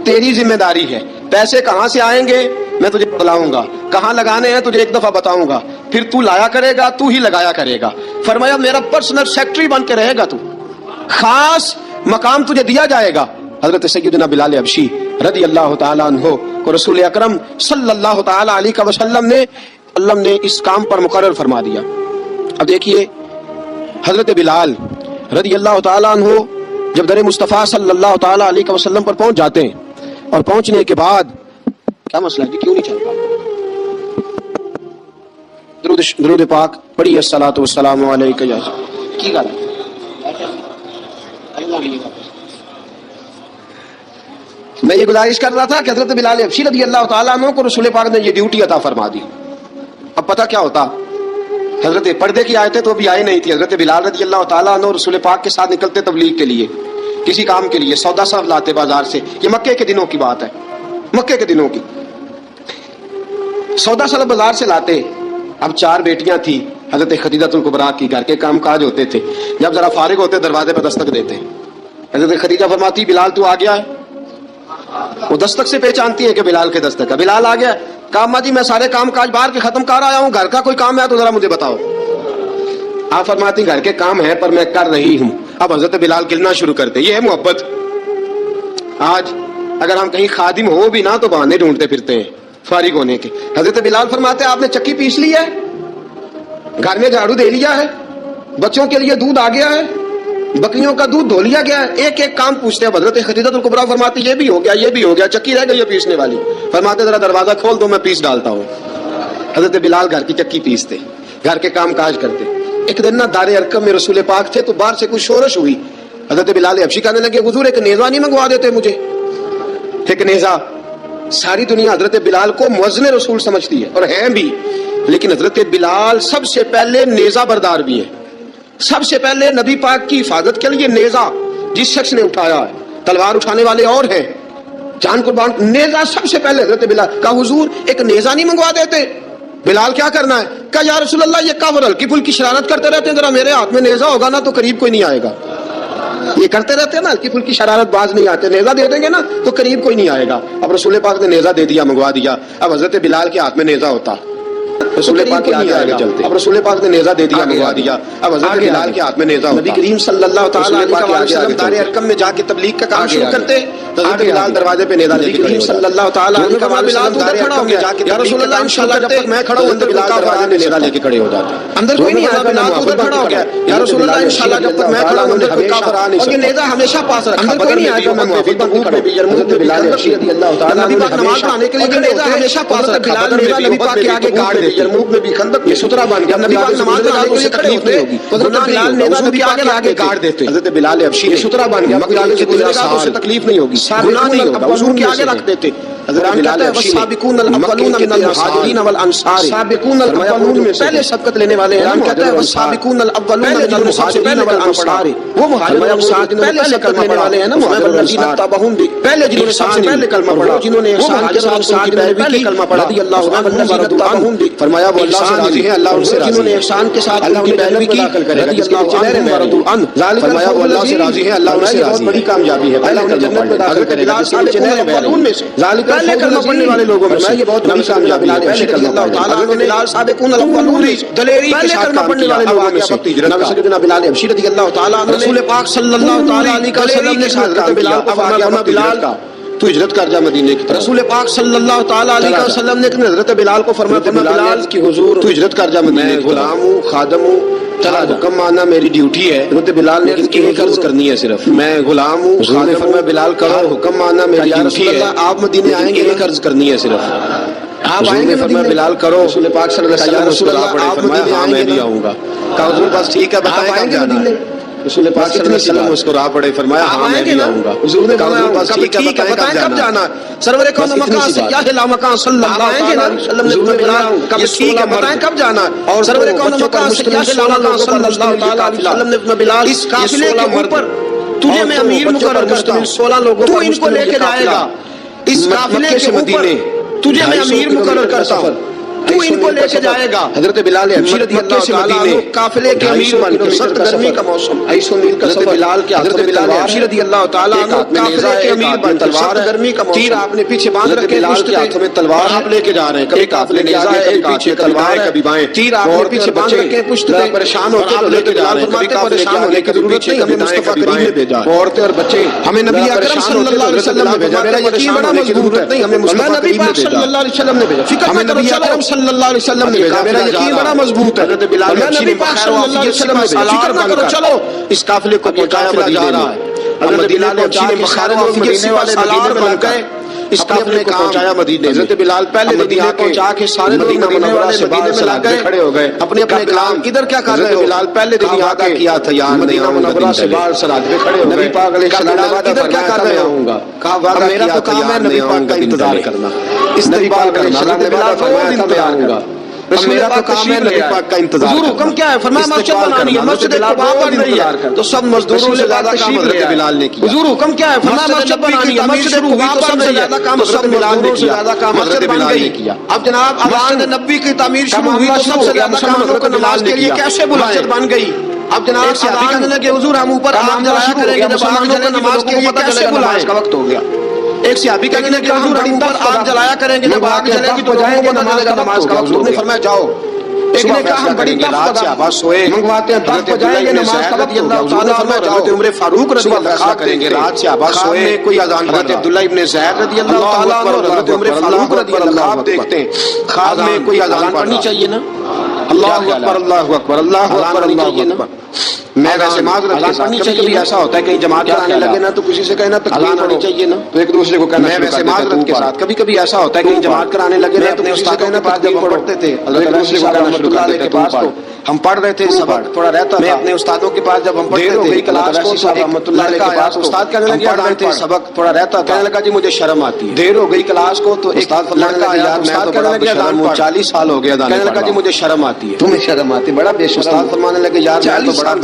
تیری ذمہ داری ہے, پیسے کہاں سے آئیں گے میں تجھے بتلاؤں گا, کہاں لگانے ہیں تجھے ایک دفعہ بتاؤں گا, پھر تو لایا کرے گا, تو ہی لگایا کرے گا. فرمایا میرا پرسنل سیکٹری بن کے رہے گا, تو خاص مقام تجھے دیا جائے گا. حضرت سیدنا بلال حبشی رضی اللہ تعالیٰ عنہ کو رسول اکرم صلی اللہ تعالیٰ علیہ وسلم نے اس کام پر مقرر فرما دیا. اب دیکھیے حضرت بلال رضی اللہ تعالیٰ عنہ جب در مصطفیٰ صلی اللہ تعالیٰ علیہ وسلم پر پہنچ جاتے ہیں, اور پہنچنے کے بعد کیا مسئلہ ہے کیوں نہیں چل رہا, درود پاک پڑھیے الصلوۃ والسلام علیک یا کی گل میں یہ گزارش کر رہا تھا کہ حضرت بلال حبشی رضی اللہ تعالیٰ عنہ کو رسول پاک نے یہ ڈیوٹی عطا فرما دی. اب پتہ کیا ہوتا, حضرت پردے کی آیتیں تو ابھی آئی نہیں تھی. حضرت بلال رضی اللہ تعالیٰ عنہ رسول پاک کے ساتھ نکلتے تبلیغ کے لیے, کسی کام کے لیے, سودا سب لاتے بازار سے. یہ مکے کے دنوں کی بات ہے, مکے کے دنوں کی سودا سب بازار سے لاتے. اب 4 بیٹیاں تھی حضرت خدیجہ الکبریٰ کی, گھر کے کام کاج ہوتے تھے. جب ذرا فارغ ہوتے دروازے پہ دستک دیتے, حضرت خدیجہ فرماتی بلال تو آ گیا ہے. وہ دستک سے پہچانتی ہے کہ بلال کے دستک ہے, بلال آ گیا. کہا اما جی میں سارے کام کاج باہر کے ختم کر آیا ہوں, گھر کا کوئی کام ہے تو ذرا مجھے بتاؤ. آپ فرماتی گھر کے کام ہے پر میں کر رہی ہوں. اب حضرت بلال گرنا شروع کرتے. یہ ہے محبت. آج اگر ہم کہیں خادم ہو بھی نہ تو بہانے ڈھونڈتے پھرتے ہیں فارغ ہونے کے. حضرت بلال فرماتے آپ نے چکی پیس لی ہے, گھر میں جھاڑو دے لیا ہے, بچوں کے لیے دودھ آ گیا ہے, بکریوں کا دودھ دھو لیا گیا ہے, ایک ایک کام پوچھتے ہیں. حضرت خدیجہ الکبریٰ فرماتی یہ بھی ہو گیا, یہ بھی ہو گیا, چکی رہ گئی ہے پیسنے والی. فرماتے ذرا دروازہ کھول دو میں پیس ڈالتا ہوں. حضرت بلال گھر کی چکی پیستے, گھر کے کام کاج کرتے. ایک دن نہ دار ارقم میں رسول پاک تھے تو باہر سے کچھ شورش ہوئی. حضرت بلال حبشی کہنے لگے حضور ایک نیزہ نہیں منگوا دیتے مجھے. ایک نیزہ. ساری دنیا حضرت بلال کو مؤذن رسول سمجھتی ہے اور ہیں بھی, لیکن حضرت بلال سب سے پہلے نیزہ بردار بھی ہیں. سب سے پہلے نبی پاک کی حفاظت کے لیے نیزہ جس شخص نے اٹھایا ہے, تلوار اٹھانے والے اور ہیں, جان قربان, نیزہ سب سے پہلے حضرت بلال. کہا حضور ایک نیزہ نہیں منگوا دیتے. بلال کیا کرنا ہے؟ کہا یا رسول اللہ یہ کافر ہلکی پھلکی شرارت کرتے رہتے ہیں، ذرا میرے ہاتھ میں نیزہ ہوگا نا تو قریب کوئی نہیں آئے گا. یہ کرتے رہتے ہیں نا ہلکی پھلکی شرارت، باز نہیں آتے، نیزہ دے دیں گے نا تو قریب کوئی نہیں آئے گا. اب رسول پاک نے نیزہ دے دیا، منگوا دیا. اب حضرت بلال کے ہاتھ میں نیزہ ہوتا، رسول پاک کے آگے چلتے. اب رسول پاک نے نیزہ دے دیا، منگوا دیا. اب حضرت بلال کے ہاتھ میں نیزہ ہوتا. نبی کریم صلی اللہ تعالی علیہ وسلم دار ارقم میں جا کے تبلیغ کا کام شروع کرتے، حضرت بلال دروازے پہ نیزہ لے کے کھڑے ہو جاتے. صلی اللہ تعالی علیہ وسلم دار ارقم میں جا کے یا رسول اللہ انشاءاللہ جب تک میں کھڑا ہوں اندر بلال دروازے پہ نیزہ لے کے کھڑے ہو جاتے. اندر کوئی نہیں آیا، بلال ادھر کھڑا ہو گیا. یا رسول اللہ انشاءاللہ جب تک میں کھڑا ہوں اندر کوئی کافر آ نہیں سکتا. اور یہ نیزہ ہمیشہ پاس رکھا، اندر کوئی نہیں آیا. میں محبت بن کے کھڑا ہوں. یرموک میں بلال رضی اللہ تعالی عنہ نے نماز پڑھانے کے لیے نیزہ ہمیشہ پاس رکھا. بلال نیزہ نبی پاک کے آگے گاڑ دیتے. یرموک میں بھی خندق میں سترہ بن گیا. نبی پاک نماز پڑھانے کے لیے کھڑے ہوتے، حضرت بلال نیزہ نبی پاک کے آگے گاڑ دیتے. حضرت بلال حبشی سترہ بن گیا، مکہ سے گزرے گا تو اسے تکلیف نہیں ہوگی، گناہ نہیں ہوگا، حضور کے آگے رکھ دیتے. حضرت بلال حبشی والسابقون الاولون من المہاجرین والانصار، سابقون الاولون میں پہلے سبقت لینے والے ہیں. کہتا ہے والسابقون الاولون من المہاجرین والانصار، وہ مہاجر اور انصار پہلے سبقت لینے والے ہیں نا. مہاجر والذین اتبعوہم پہلے جنہوں نے سب سے پہلے کلمہ پڑھا، جنہوں نے احسان کے ساتھ انصار کی پہلے کلمہ پڑھا. رضی اللہ عنہم ورضوا عنہ، فرمایا وہ اللہ سے راضی ہیں، اللہ ان سے راضی ہے. جنہوں نے احسان کے ساتھ اللہ انہیں پیروی کی، رضی اللہ عنہم ورضوا عنہ، فرمایا وہ اللہ سے راضی ہیں، اللہ ان سے راضی ہے. بڑی کامیابی ہے، اللہ انہیں جنت میں داخل کرے گا. سابقون میں سے ذالک پہلے کلمہ پڑھنے والے لوگوں میں سے یہ بہت بڑی کامیابی ہے. پہلے کلمہ اللہ تعالی نے بلال سابقون الاولون دلیری کے ساتھ کلمہ پڑھنے والے لوگوں میں سے سیدنا بلال حبشی رضی اللہ تعالی عنہ رسول پاک صلی اللہ تعالی علیہ وسلم نے حضرت بلال کو فرمایا بلال تو ہجرت کر جا مدینے کی طرف. رسول پاک صلی اللہ تعالی علیہ وسلم نے حضرت بلال کو فرمایا بلال کی حضور تو ہجرت کر جا مدینے کی طرف. غلام ہوں، خادم ہوں، چلا حکم ماننا میری ڈیوٹی ہے. حضرت بلال نے ایک عرض کرنی ہے صرف، میں غلام ہوں، خادم ہوں، بلال کرو، حکم ماننا میری ڈیوٹی ہے. آپ مدینے آئیں گے ایک عرض کرنی ہے صرف، آپ آئیں گے. فرمایا بلال کرو. رسول پاک صلی اللہ علیہ وسلم فرمایا ہاں میں بھی آؤں گا. کہا حضور بس ٹھیک ہے بتائیں کب جانا ہے. رسول پاک صلی اللہ علیہ وسلم مسکرا پڑے، فرمایا ہاں میں بھی آؤں گا. حضور نے فرمایا بس ٹھیک ہے بتائیں کب جانا ہے. سرور کون مکان سے یا لا مکان صلی اللہ علیہ وسلم نے بلال کب ٹھیک ہے بتائیں کب جانا ہے. اور سرور کون مکان سے یا لا مکان صلی اللہ علیہ وسلم نے بلال اس قافلے کے اوپر تجھے میں امیر مقرر کرتا ہوں، 16 لوگوں کو ان کو لے کے جائے گا. اس قافلے کے اوپر تجھے میں امیر مقرر کرتا ہوں، تو ان کو لے کے جائے گا. حضرت بلال حبشی رضی اللہ تعالی عنہ قافلے کے امیر بن کے، سخت گرمی کا موسم، 250 میل کا سفر. بلال کے حضرت بلال حبشی رضی اللہ تعالی عنہ قافلے کے امیر بن کے، سخت گرمی کا موسم، تیر آپ نے پیچھے باندھ رکھے، بلال کے ہاتھ میں تلوار آپ لے کے جا رہے ہیں. کبھی قافلے نیزہ ہے، ایک پیچھے تلوار ہے، کبھی بائیں تیر آپ نے پیچھے باندھ رکھے، پشت پہ پریشان ہوتے ہیں لے کے جا رہے ہیں. کبھی پریشان ہونے کی ضرورت نہیں، ہمیں مصطفیٰ کریم نے بھیجا. عورتیں اور بچے ہمیں نبی اکرم صلی اللہ علیہ وسلم نے بھیجا. میرا یقین بڑا مضبوط ہے، نہیں ہمیں مصطفیٰ کریم نے بھیجا، صلی اللہ علیہ وسلم نے بھیجا. فکر مت کرو، نبی اکرم صلی اللہ علیہ وسلم نے بھیجا، میرا یقین بڑا مضبوط ہے. حضرت بلال نبی پاک صلی اللہ علیہ وسلم نے فکر نہ کرو، چلو اس قافلے کو پہنچایا مدینے میں. حضرت بلال نے بخار مدینے والے مدینے میں لگ گئے، اس قافلے کو پہنچایا مدینے. حضرت بلال پہلے مدینے پہنچا کے سارے مدینہ منورہ سے باہر سے لگ گئے، کھڑے ہو گئے اپنے اپنے کام. ادھر کیا کر رہے ہو؟ بلال پہلے دن آ کے کیا تھا یار مدینہ منورہ سے باہر سرحد پہ کھڑے ہو گئے. نبی پاک علیہ السلام ادھر کیا کر رہے ہوں گا؟ کہا وعدہ میرا تو کام ہے نبی پاک کا انتظار کرنا، استقبال کرنا. حضرت بلال کو انتظار ہوگا، میرا تو کام ہے نبی پاک کا انتظار. حضور حکم کیا ہے؟ فرمایا مسجد بنانی ہے، مسجد قباء بن رہی ہے تو سب مزدوروں سے زیادہ کام حضرت بلال نے کیا. حضور حکم کیا ہے؟ فرمایا مسجد بنانی ہے، مسجد قباء تو سب سے زیادہ کام حضرت بلال نے کیا، زیادہ کام حضرت بلال نے کیا. اب جناب مسجد نبوی کی تعمیر شروع ہوئی تو سب سے زیادہ کام حضرت بلال نے کیا. کیسے بلائیں؟ بن گئی. اب جناب صحابی کہنے لگے حضور ہم اوپر آگ جلایا کریں گے، جب آگ جلے گی نماز کے لیے کیسے بلائیں؟ کا وقت ہو گیا. ایک صحابی کہنے لگے حضور ہم اوپر آگ جلایا کریں گے، جب آگ جلے گی تو جائیں گے نماز کا نماز کا وقت. حضور نے فرمایا جاؤ. ایک نے کہا ہم بڑی رات سے آواز سوئے منگواتے ہیں، دس بجائیں گے نماز کا وقت. اللہ تعالیٰ فرمایا حضرت عمر فاروق رضی اللہ تعالیٰ کریں گے، رات سے آواز سوئے کوئی اذان. حضرت عبداللہ ابن زید رضی اللہ تعالیٰ عنہ، حضرت عمر فاروق رضی اللہ عنہ دیکھتے ہیں خواب میں کوئی اذان پڑھنی چاہیے نا. اللہ اکبر اللہ اکبر اللہ اکبر اللہ اکبر. میں ویسے معذرت کے ساتھ کبھی ایسا ہوتا ہے کہیں جماعت کرانے لگے نا تو کسی سے کہنا تکبیر ہونی چاہیے نا، تو ایک دوسرے کو کہنا. میں ویسے معذرت کے ساتھ کبھی ایسا ہوتا ہے کہیں جماعت کرانے لگے نا تو کسی سے کہنا تکبیر پڑھتے تھے. ایک دوسرے کو کہنا شروع کر دیتے. پاس تو ہم پڑھ رہے تھے سبق تھوڑا رہتا تھا، میں اپنے استادوں کے پاس جب ہم پڑھتے تھے کلاس کو صاحب رحمۃ اللہ علیہ کے پاس استاد کہنے لگے پڑھ رہے تھے سبق تھوڑا رہتا، کہنے لگا جی مجھے شرم آتی ہے. دیر ہو گئی کلاس کو تو ایک لڑکا یار میں تو بڑا شرم ہوں، 40 سال ہو گیا، کہنے لگا جی مجھے شرم آتی ہے. تمہیں شرم آتی؟ بڑا بے شرم. استاد فرمانے لگے یار میں تو بڑا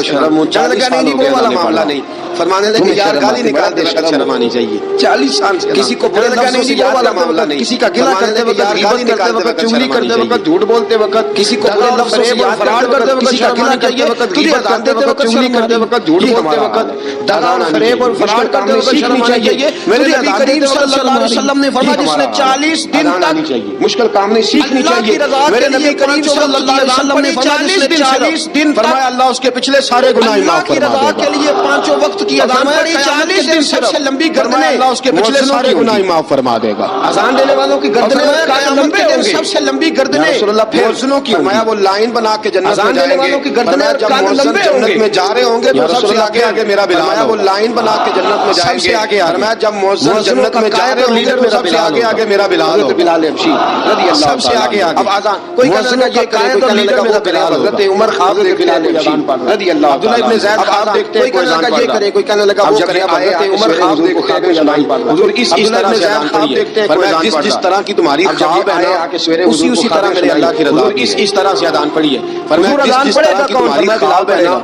چاند کا نہیں وہ والا معاملہ نہیں، فرمانے لگے یار گالی نکالتے وقت شرم آنی چاہیے 40 سال سے کسی کو برے لفظوں سے وہ والا معاملہ نہیں، کسی کا گلا کرتے وقت غیبت کرتے وقت چغلی کرتے وقت جھوٹ بولتے وقت کسی کو برے لفظوں سے یاد فراڈ کرتے وقت کسی کا گلا کرتے وقت غیبت کرتے وقت چغلی کرتے وقت جھوٹ بولتے وقت دغا اور فریب اور فراڈ کرتے وقت شرم آنی چاہیے۔ میرے نبی کریم صلی اللہ علیہ وسلم نے فرمایا جس نے 40 دن تک مشکل کام نہیں سیکھنی چاہیے۔ میرے نبی کریم صلی اللہ علیہ وسلم نے فرمایا جس نے 40 دن فرمایا اللہ اس کے پچھلے سارے گناہ معاف کی رضا کے لیے پانچوں وقت کی اذان پڑھی 40 دن سب سے لمبی گردنیں اللہ اس کے پچھلے سارے گناہ معاف فرما دے گا۔ اذان دینے والوں کی گردنیں قیامت کے دن سب سے لمبی گردنیں رسول اللہ مؤذنوں کی فرمایا وہ لائن بنا کے جنت میں جائیں گے، کی گردنیں جب مؤذن جنت میں جا رہے ہوں گے تو سب سے آگے آگے میرا بلال وہ لائن بنا کے جنت میں جائیں گے، فرمایا جب مؤذن جنت میں جا رہے ہوں گے تو سب سے آگے آگے میرا بلال حضرت بلال حبشی رضی اللہ سب سے آگے آگے اب اذان کوئی کہنے لگا یہ قائد اور لیڈر میرا بلال حضرت عمر خواب دیکھتے ہیں اذان پڑھ رضی اللہ عبداللہ ابن زید خواب دیکھتے ہیں کوئی اذان یہ کرے کوئی کہنے لگا وہ کرے حضرت عمر خواب دیکھتے ہیں کوئی اذان پڑھ حضور اس طرح سے اذان خواب دیکھتے ہیں کوئی اذان پڑھ جس طرح کی تمہاری خواب ہے نا اسی طرح میرے اللہ کی رضا اس طرح سے اذان پڑھی ہے فرمایا جس طرح کی تمہاری خواب ہے نا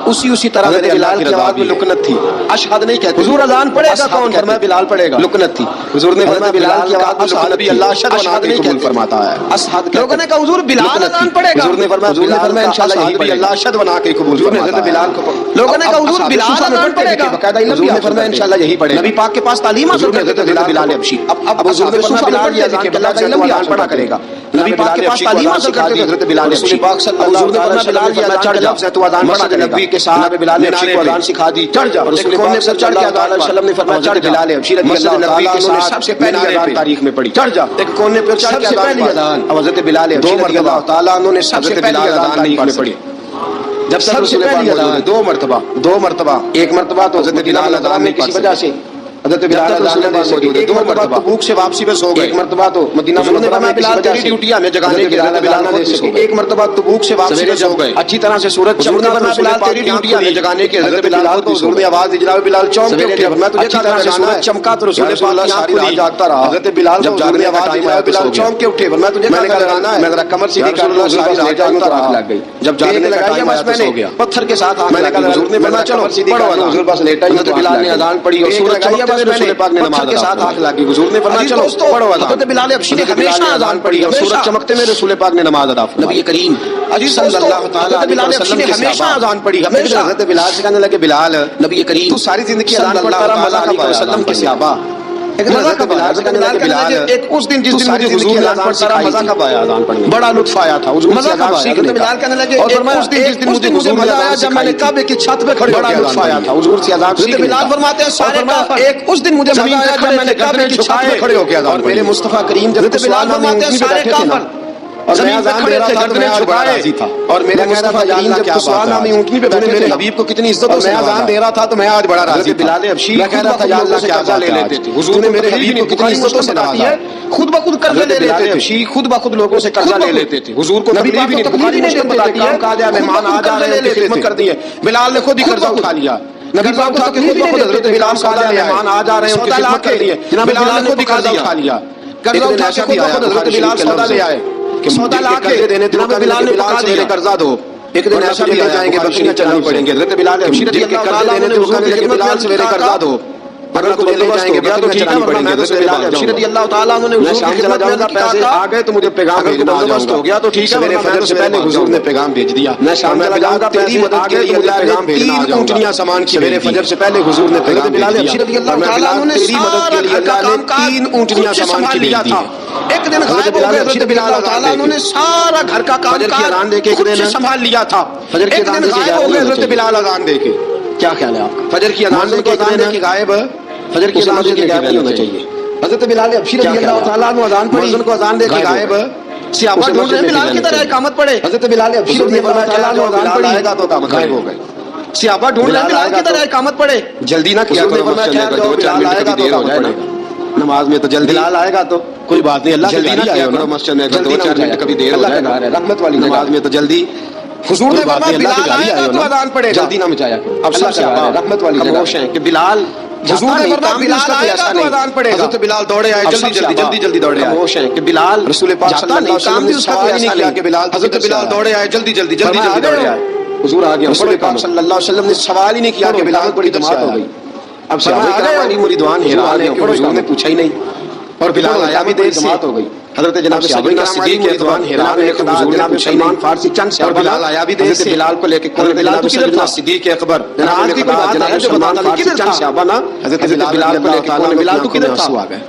اسی طرح میرے بلال کی آواز میں لکنت تھی، اشہد نہیں کہتے حضور اذان پڑھے گا کون؟ فرمایا بلال پڑھے گا، لکنت تھی حضور نے فرمایا بلال کی آواز میں لکنت بھی اللہ اشہد بنا کے قبول فرماتا ہے، اشہد لوگوں نے کہا حضور بلال اذان پڑھے گا، حضور نے فرمایا انشاءاللہ یہی پڑھے اللہ اشہد بنا کے قبول فرماتا ہے، بلال کو لوگوں نے کہا حضور بلال اذان پڑھے گا، حضور نے فرمایا انشاءاللہ یہی پڑھے، نبی پاک کے پاس تعلیم حاصل کرتے تھے بلال حبشی، اب حضور نے فرمایا بلال یہ کہ بلال سے اذان پڑھا کرے گا، نبی پاک کے پاس تعلیم حاصل کرتے تھے حضرت بلال رسول پاک صلی اللہ علیہ وسلم بلال یہ چڑھ لفظ ہے تو اذان پڑھا کرے گا، نبی کے ساتھ بلال حبشی کو اذان سکھا دی، چڑھ جا رسول پاک صلی اللہ علیہ وسلم نے فرمایا چڑھ بلال حبشی رضی اللہ تعالی عنہ نے سب سے پہلی اذان تاریخ میں پڑھی، چڑھ جا ایک کونے پر چڑھ کے اذان، حضرت بلال حبشی رضی اللہ تعالی عنہ نے سب سے پہلی اذان تاریخ میں پڑھی، جب تک رسول پاک موجود دو مرتبہ ایک مرتبہ تو حضرت بلال اذان میں کسی وجہ سے حضرت بلال رسول اللہ موجود ہے، دو مرتبہ تبوک سے واپسی پہ سو گئے، ایک مرتبہ تو مدینہ منورہ میں بلال تیری ڈیوٹی ہمیں جگانے کی، حضرت بلال خود سو گئے، ایک مرتبہ تبوک سے واپسی پہ سو گئے، اچھی طرح سے سورج چمکنے پر بلال تیری ڈیوٹی ہمیں جگانے کی، حضرت بلال کو حضور نے آواز دی جناب بلال چونک کے اٹھے، میں تجھے اچھی طرح سے سورج چمکا تو رسول پاک ساری رات جاگتا رہا، حضرت بلال جب جاگنے آواز دی بلال چونک کے اٹھے، میں تجھے کہا جانا ہے، میں ذرا کمر سیدھی کر لوں، ساری رات جاگتا رہا، لگ گئی جب جاگنے کا ٹائم آیا تو سو گیا، پتھر کے ساتھ میں نے کہا حضور نے فرمایا چلو پڑھو، حضور پاس لیٹا ہی، حضرت بلال نے اذان پڑھی اور سورج چمکتے ہوئے رسول پاک نے نماز کے ساتھ آنکھ لگی، حضور نے فرمایا چلو پڑھو اذان، حضرت بلال حبشی نے ہمیشہ اذان پڑھی اور سورج چمکتے میں رسول پاک نے نماز ادا فرمائی، نبی کریم صلی اللہ تعالی علیہ وسلم نے ہمیشہ اذان پڑھی، ہمیشہ حضرت بلال سے کہنے لگے بلال نبی کریم تو ساری زندگی اذان پڑھتا رہا، مزہ علیہ وسلم کے صحابہ ایک اس دن جس دن مجھے حضور نے اذان سکھائی مزہ کب آیا اذان پڑھنے، بڑا لطف آیا تھا حضور سے اذان سیکھنے کا، اور فرمایا اس دن جس دن مجھے حضور نے اذان جب میں نے کعبے کی چھت پہ کھڑے ہو کے لطف آیا تھا حضور سے اذان سیکھنے کا، فرماتے ہیں سارے کا ایک اس دن مجھے مزہ آیا جب میں نے کعبے کی چھت پہ کھڑے ہو کے اذان، میرے مصطفیٰ کریم جب بلال فرماتے ہیں سارے کافر اور میں اذان دے رہا تھا تو میں آج بڑا راضی تھا، اور میرے مصطفیٰ کریم جب سوالہ میں اونٹنی پہ بیٹھے میرے حبیب کو کتنی عزت، اور میں اذان دے رہا تھا تو میں آج بڑا راضی تھا، بلال حبشی میں کہہ رہا تھا یا اللہ کیا قرضہ لے لیتے تھے، حضور نے میرے حبیب کو کتنی عزت سے نوازا، خود بخود قرضہ لے لیتے تھے، خود بخود لوگوں سے قرضہ لے لیتے تھے، حضور کو نبی بھی نہیں بخاری مسلم بتاتی ہے، کہا جائے مہمان آ جا رہے ہیں خدمت کر دی ہے، بلال نے خود ہی قرضہ اٹھا لیا، نبی پاک اٹھا کے خود بخود حضرت بلال کہا جائے مہمان آ جا رہے ہیں ان کی خدمت کر دی ہے، جناب بلال نے خود ہی قرضہ اٹھا لیا، قرضہ اٹھا کے خود بخود حضرت بلال سودا لے آئے، سودا لا کے دینے تو بلال نے پکا دیا قرضہ دو، ایک دن ایسا بھی لے جائیں گے بخشیاں چلانی پڑیں گے، حضرت بلال حبشی رضی اللہ تعالیٰ عنہ نے حضور کے خدمت بلال سویرے قرضہ دو، اگر کو لے جائیں گے تو ٹھیک ہے ورنہ میں حضرت بلال حبشی رضی اللہ تعالیٰ عنہ نے حضور کی خدمت میں پیسے آ گئے تو مجھے پیغام بھیجنا بندوبست ہو گیا تو ٹھیک ہے، میرے فجر سے پہلے حضور نے پیغام بھیج دیا، میں شام میں چلا جاؤں گا تیری مدد کے لیے اللہ پیغام بھیجنا آ جاؤں گا، 3 اونٹنیاں سامان کی میرے فجر سے پہلے حضور نے پیغام بھیج دیا، میں بلال تیری مدد کے لیے اللہ نے 3 اونٹنیاں سامان کی بھیج دی، ایک دن غائب ہو گئے حضرت بلال تعالیٰ عنہ نے سارا گھر کا کام کاج خود سے سنبھال لیا تھا، ایک دن غائب ہو گئے حضرت بلال اذان دے کے، کیا خیال ہے آپ کا؟ فجر کی اذان دے کے غائب، فجر کی اذان دے کے غائب نہیں ہونا چاہیے، حضرت بلال حبشی رضی اللہ تعالیٰ عنہ اذان پڑھی، مؤذن کو اذان دے کے غائب، صحابہ ڈھونڈ رہے ہیں بلال کی طرح اقامت پڑھے، حضرت بلال حبشی رضی اللہ تعالیٰ عنہ اذان پڑھی، آئے گا تو اقامت غائب ہو گئے، صحابہ ڈھونڈ رہے ہیں بلال کی طرح اقامت پڑھے، جلدی نہ کیا کرو مسجد میں، 2-4 منٹ کبھی دیر ہو جائے نا نماز میں تو جلدی، بلال آئے گا تو کوئی بات نہیں، اللہ جلدی نہ کیا کرو مسجد میں، 2-4 منٹ کبھی دیر ہو جائے نا رحمت والی نماز میں تو جلدی، حضور نے فرمایا بلال آئے گا تو اذان پڑھے گا، جلدی نہ مچایا کرو، اب سب صحابہ رحمت والی خاموش ہیں کہ بلال، حضور نے فرمایا بلال آئے گا تو اذان پڑھے گا، حضرت بلال دوڑے آئے جلدی دوڑے آئے، خاموش ہیں کہ بلال رسول پاک صلی اللہ علیہ وسلم نے سوال ہی نہیں کیا کہ بلال، حضرت بلال دوڑے آئے جلدی دوڑے آئے، حضور آ گیا رسول پاک صلی اللہ علیہ وسلم نے سوال ہی نہیں کیا کہ بلال بڑی جماعت ہو گئی. اب صحابہ کرام علی مریدوان حیران ہیں کہ حضور نے پوچھا ہی نہیں اور بلال آیا بھی دیر سے جماعت ہو گئی. حضرت جناب سیدنا صدیق اکبر حیران ہے کہ حضور نے پوچھا ہی نہیں. فارسی چند اور بلال آیا بھی دیر سے بلال کو لے کے جناب سیدنا صدیق اکبر جناب سلمان فارسی چند صحابہ نا حضرت بلال کو لے کے بلال تو کدھر تھا؟ آ گئے.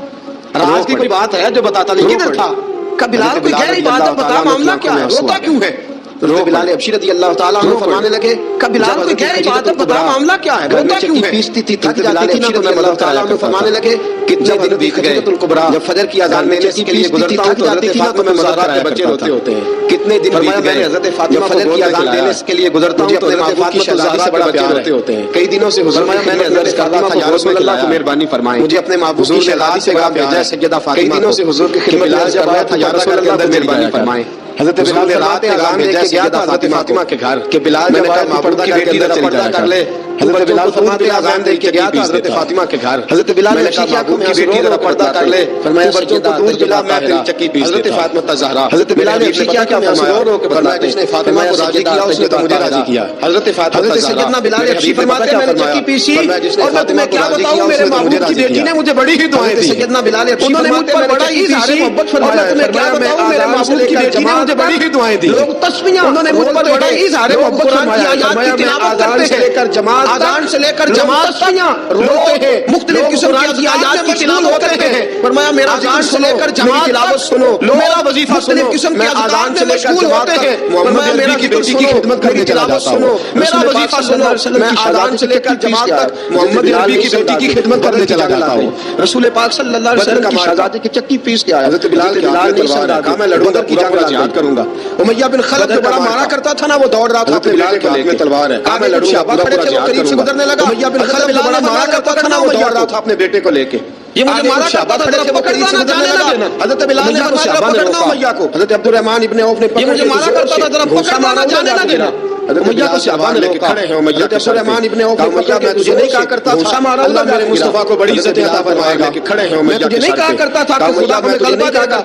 راز کی کوئی بات ہے جو بتاتا نہیں کدھر تھا؟ کہ بلال کوئی گہری بات ہے بتا معاملہ کیا ہے روتا کیوں ہے؟ بلال حبشی رضی اللہ تعالیٰ عنہ فرمانے لگے کہ بلال کوئی گہری بات ہے بتا معاملہ کیا ہے روتا کیوں ہے؟ پیستی تھی تھک جاتی تھی نا تو میں مدد تعالیٰ عنہ فرمانے لگے کتنے دن بیت گئے جب فجر کی اذان دینے کے لیے گزرتا ہوں تو حضرت فاطمہ میں مدد کرایا بچے روتے ہوتے ہیں. کتنے دن بیت گئے حضرت فاطمہ فجر کی اذان دینے کے لیے گزرتا ہوں تو حضرت فاطمہ کی شہزادی سے بڑا پیار ہوتے ہوتے ہیں. کئی دنوں سے حضور میں نے حضرت فاطمہ کو یا رسول اللہ کو مہربانی فرمائیں مجھے اپنے محبوب کی شہزادی سے کہا بھیجا ہے سیدہ فاطمہ. کئی دنوں سے حضور کی خدمت میں کر رہا تھا یا رسول اللہ کو مہربانی فرمائیں. حضرت بلال نے رات اذان دے کے گیا تھا حضرت فاطمہ کے گھر کہ بلال جب آئے پردہ کر کے اندر پردہ کر لے. حضرت بلال فرماتے اذان دے کے گیا تھا حضرت فاطمہ کے گھر. حضرت بلال نے کہا محبوب کی بیٹی ذرا پردہ کر لے. فرمایا بچوں کو دودھ پلا میں تیری چکی پیس دیتا. حضرت فاطمہ الزہرا حضرت بلال نے کیا کیا فرمایا رو کے بتلاتے جس نے فاطمہ کو راضی کیا اس نے تو مجھے راضی کیا. حضرت فاطمہ حضرت سیدنا بلال حبشی فرماتے میں نے چکی پیسی اور میں تمہیں کیا بتاؤں میرے محبوب کی بیٹی نے مجھے بڑی ہی دعائیں دی. سیدنا بلال حبشی انہوں نے مجھ پر بڑا ہی اظہار محبت فرمایا ہے. میں تمہیں کیا بتاؤں میرے محبوب کی بیٹی نے مجھے بڑی ہی دعائیں دی. لوگ تسمیاں انہوں نے مجھ پر بڑا ہی اظہار محبت فرمایا ہے. آیات کی تلاوت کرتے ہیں اذان سے لے کر جماعت روتے ہیں مختلف قسم کی آیات کی تلاوت کرتے ہیں. فرمایا میرا اذان سے لے کر جماعت تلاوت سنو میرا وظیفہ سنو قسم کی اذان سے لے کر جماعت ہیں. فرمایا میرا کی بیٹی کی خدمت کرنے تلاوت سنو میرا وظیفہ سنو. میں اذان سے لے کر جماعت تک محمد عربی کی بیٹی کی خدمت کرنے چلا جاتا ہوں. رسول پاک صلی اللہ علیہ وسلم کی شہزادی کی چکی پیس کے آیا. حضرت بلال نہیں سمجھا کہا میں لڑوں گا کی جنگ میں جہاد کروں گا. امیہ بن خلف جو بڑا مارا کرتا تھا نا وہ دوڑ رہا تھا بلال کے ہاتھ میں تلوار ہے. کہا میں لڑوں گا پورا پورا جہاد کروں گا. امیہ بن خلف جو بڑا مارا کرتا تھا نا وہ دوڑ رہا تھا اپنے بیٹے کو لے کے. یہ مجھے مارا کرتا تھا ذرا پکڑنا نہ جانے نہ دینا. حضرت بلال نے فرمایا پکڑنا امیہ کو. حضرت عبد الرحمن ابن عوف نے یہ مجھے مارا کرتا تھا ذرا پکڑنا نہ جانے نہ دینا. امیہ کو صحابہ نے لے کے کھڑے ہیں. امیہ عبد الرحمن ابن عوف نے فرمایا میں تجھے نہیں کہا کرتا تھا اللہ میرے مصطفیٰ کو بڑی عزت عطا فرمائے گا کہ کھڑے ہیں. میں تجھے نہیں کہا کرتا تھا کہ خدا ہمیں غلبہ دے گا.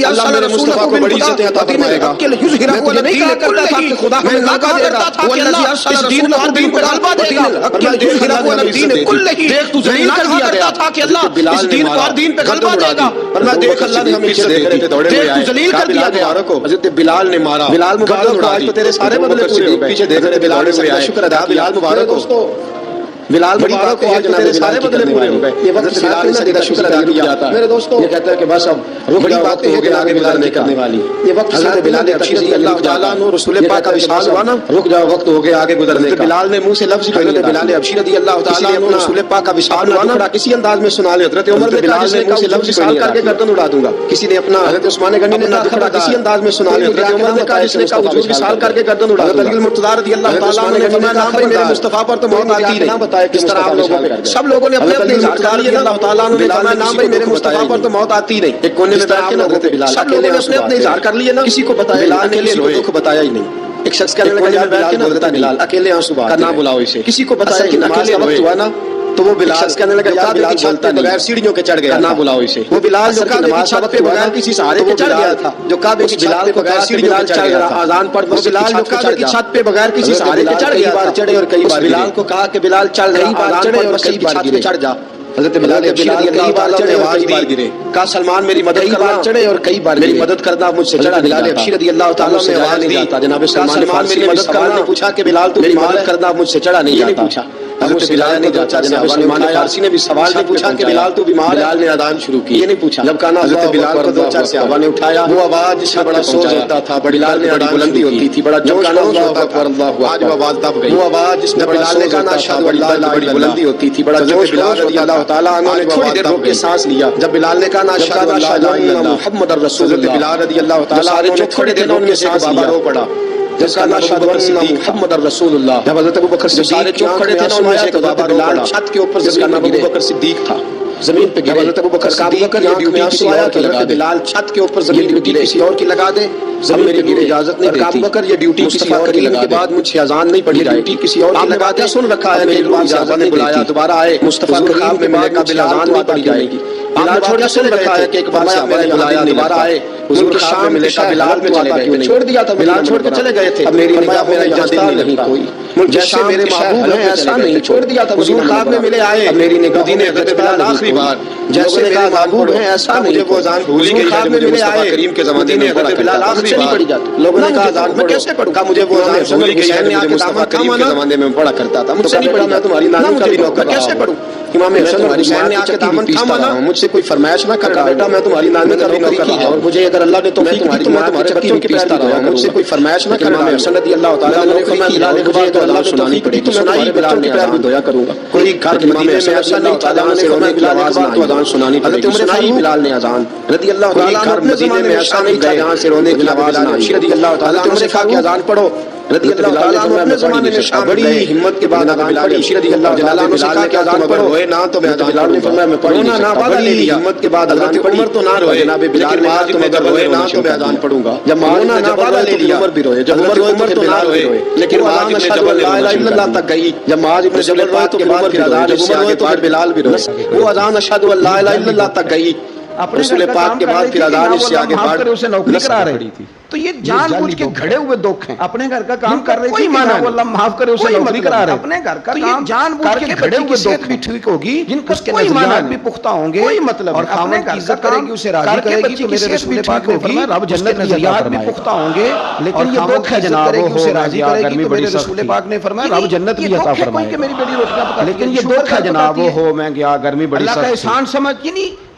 اللہ میرے مصطفیٰ کو بڑی عزت عطا فرمائے گا. میں تجھے نہیں کہا کرتا تھا کہ خدا ہمیں غلبہ دے گا. اللہ اس دین کو دین پر غلبہ دے گا. دیکھ تو ذلیل کر دیا گیا تھا کہ اللہ اس دین کو دین پہ غلبہ دے گا. ورنہ دیکھ اللہ نے ہمیں عزت دے دی. دیکھ تو ذلیل کر دیا گیا. حضرت بلال نے مارا. بلال مبارک کو آج تو تیرے سارے بدلے پورے ہو گئے. پیچھے دیکھ رہے بلال سے شکر ادا. بلال مبارک دوستو بلال مبارک کو آج تیرے سارے بدلے پورے ہو گئے. یہ وقت بلال نے تیرا شکر ادا کیا تھا. میرے دوستو یہ کہتا ہے کہ بس اب بڑی باتیں ہو گئی آگے بلال نہیں کرنے والی. یہ وقت حضرت بلال حبشی رضی اللہ تعالیٰ عنہ رسول پاک کا وصال ہوا نا رک جاؤ وقت ہو گیا آگے گزرنے کا. بلال نے منہ سے لفظ حضرت بلال حبشی رضی اللہ تعالیٰ عنہ رسول پاک کا وصال ہوا نا کسی انداز میں سنا لے. حضرت عمر نے بلال نے منہ سے لفظ وصال کر کے گردن اڑا دوں گا. کسی نے اپنا حضرت عثمان غنی نے نہ کسی انداز میں سنا لے. حضرت عمر نے کہا جس نے کہا حضور وصال کر کے گردن اڑا دوں گا. علی المرتضیٰ رضی اللہ تعالیٰ عنہ نے فرمایا نام بھائی میرے مصطفیٰ پر تو موت آتی نہیں. بتایا کس طرح آپ لوگوں پہ سب لوگوں نے اپنے اپنے اظہار کر لیے. اللہ تعالیٰ عنہ نے فرمایا نام بھائی میرے مصطفیٰ پر تو موت آتی نہیں. ایک کونے میں بیٹھ کے حضرت بلال سب لوگوں نے اپنے اپنے اظہار کر لیے نا. کسی کو بتایا بلال نے کسی کو دکھ بتایا ہی نہیں. ایک شخص کہنے لگا یار بیٹھ کے نا بلال اکیلے آنسو بہاتے نہ بلاؤ اسے. کسی کو بتایا کہ نماز کا وقت ہوا نا تو وہ بلال شخص کہنے لگا یار بلال چلتا نہیں بغیر سیڑھیوں کے چڑھ گیا نہ بلاؤ اسے. وہ بلال جو کہ نماز کا وقت بغیر کسی سہارے کے چڑھ گیا تھا جو کعبے کی بلال کو بغیر سیڑھیوں کے چڑھ گیا. اذان پڑھ وہ بلال جو کعبے کی چھت پہ بغیر کسی سہارے کے چڑھ گیا. بار چڑھے اور کئی بار بلال کو کہا کہ بلال چل رہی بار چڑھے اور کئی بار گرے. چڑھ جا. حضرت بلال کئی بار چڑھے اور کئی بار گرے. کہا سلمان میری مدد کرنا. چڑھے اور کئی بار میری مدد کرنا مجھ سے چڑھا. بلال حبشی رضی اللہ تعالیٰ نے آواز نہیں جاتا. جناب سلمان میری مدد کرنا. پوچھا کہ بلال تو میری مدد کرنا مجھ سے چڑھا نہیں جاتا. پوچھا حضرت بلال نے جاتا. جناب سلمان فارسی نے بھی سوال نہیں پوچھا کہ بلال تو بیمار. بلال نے اذان شروع کی. یہ نہیں پوچھا. جب کہا حضرت بلال کو دو چار صحابہ نے اٹھایا وہ آواز جس میں بڑا سوز ہوتا تھا بلال نے بڑی بلندی ہوتی تھی بڑا جوش ہوتا تھا. آج وہ آواز دب گئی. وہ آواز جس میں بلال نے کہا اشہد ان لا الہ الا اللہ بڑی بلندی ہوتی تھی بڑا جوش. بلال رضی اللہ تعالیٰ عنہ نے تھوڑی دیر رک کے سانس لیا. جب بلال نے کہا اشہد ان لا الہ الا اللہ محمد رسول اللہ. بلال رضی اللہ تعالیٰ عنہ نے تھوڑی دیر ان میں سانس بابا رو پڑا. جس کا نام محمد رسول اللہ. جب حضرت ابوبکر سارے چوک کھڑے تھے نا سے بابا بلال چھت کے اوپر جس کا نام ابوبکر صدیق تھا زمین پہ گرے. حضرت ابوبکر صدیق کی ڈیوٹی کسی اور کی لگا دے. بلال چھت کے اوپر زمین پہ گرے کسی اور کی لگا دے. زمین پہ گرے اجازت نہیں دیتی. ابوبکر یہ ڈیوٹی کسی اور کی لگا دے. کے بعد مجھے اذان نہیں پڑھی جائے. ڈیوٹی کسی اور کی لگا دے. سن رکھا ہے میری اجازت نہیں بلایا دوبارہ آئے مصطفیٰ کے خواب میں ملے کا بل اذان نہیں پڑھی جائے گی. بلال چھوڑ کے چلے گئے کہ ایک بار سے میں نے بلایا دوبارہ آئے حضور کے شام میں ملتا بلال میں چلے گئے چھوڑ دیا تھا بلال چھوڑ کے چلے گئے تھے اب میری نگاہ میرا جانتا نہیں کوئی جیسے میرے محبوب ہیں ایسا نہیں چھوڑ دیا تھا حضور خواب میں ملے آئے اب میری نگاہ مدینے حضرت بلال آخری بار جیسے میرے محبوب ہیں ایسا نہیں وہ اذان بھول گئی خواب میں ملے آئے کریم کے زمانے میں حضرت بلال آخری بار پڑھی جاتی لوگوں نے کہا اذان میں کیسے پڑھوں گا مجھے وہ اذان بھول گئی حسین نے آکے دامن کریم کے زمانے میں پڑھا کرتا تھا مجھ سے نہیں پڑھا میں تمہاری نانی کا بھی نوکر کیسے پڑھوں امام حسن اور حسین نے آکے دامن تھاما نا مجھ سے کوئی فرمائش نہ کرنا بیٹا میں تمہاری نانی کا بھی نوکر رہا اور مجھے اگر اللہ نے توفیق دی تو میں تمہارے بچوں کی پیستا رہا مجھ سے کوئی فرمائش نہ کرنا امام حسن رضی اللہ تعالیٰ عنہ نے فرمایا مجھے تو اللہ سنانی پڑی تو سنائی بلال نے پیر بھی دھویا کروں گا کوئی گھر کے امام حسن رضی اللہ تعالیٰ عنہ سے رونے کی آواز نہ تو اذان سنانی پڑی تو سنائی بلال نے اذان رضی اللہ تعالیٰ عنہ اپنے زمانے میں ایسا نہیں تھا جہاں سے رونے کی آواز نہ آئی رضی اللہ تعالیٰ عنہ سے کہا کہ اذان پڑھو رضی اللہ تعالیٰ عنہ اپنے زمانے میں شام بڑی ہمت کے بعد اذان پڑھی رضی اللہ تعالیٰ عنہ سے کہا کہ اذان پڑھو روئے نہ تو میں بلال نے فرمایا میں پڑھ نہیں سکتا بڑی ہمت کے بعد اذان پڑھی عمر تو نہ روئے جناب بلال نے کہا تم اگر روئے نہ تو میں اذان پڑھوں گا جب معاویہ نے وعدہ لے لیا عمر بھی روئے جب عمر روئے تو بلال بھی روئے لیکن معاذ ابن جبل لا الہ الا اللہ تک گئی جب معاذ ابن جبل روئے تو عمر پھر اذان اس سے آگے پھر بلال بھی روئے وہ اذان اشہد ان لا الہ الا اللہ تک گئی رسول پاک کے بعد پھر اذان اس سے آگے بڑھ اسے نوکری کرا رہی تھی تو یہ جان بوجھ کے گھڑے ہوئے دکھ ہیں اپنے گھر کا کام کر رہی تھی کہ اللہ معاف کرے اسے نوکری کرا رہے اپنے گھر کا کام جان بوجھ کے گھڑے ہوئے دکھ بھی ٹھیک ہوگی جن کا کوئی معنی بھی پختہ ہوں گے کوئی مطلب اور خاوند کی عزت کرے گی اسے راضی کرے گی تو میرے رسول پاک نے فرمایا رب جنت میں نظریات بھی پختہ ہوں گے لیکن یہ دکھ ہے جناب وہ اسے راضی کرے گی تو میرے رسول پاک نے فرمایا رب جنت بھی عطا فرمائے کہ میری بیٹی روٹیاں پکاتی لیکن یہ دکھ ہے جناب وہ ہو میں گیا گرمی بڑی سخت اللہ کا احسان سمجھ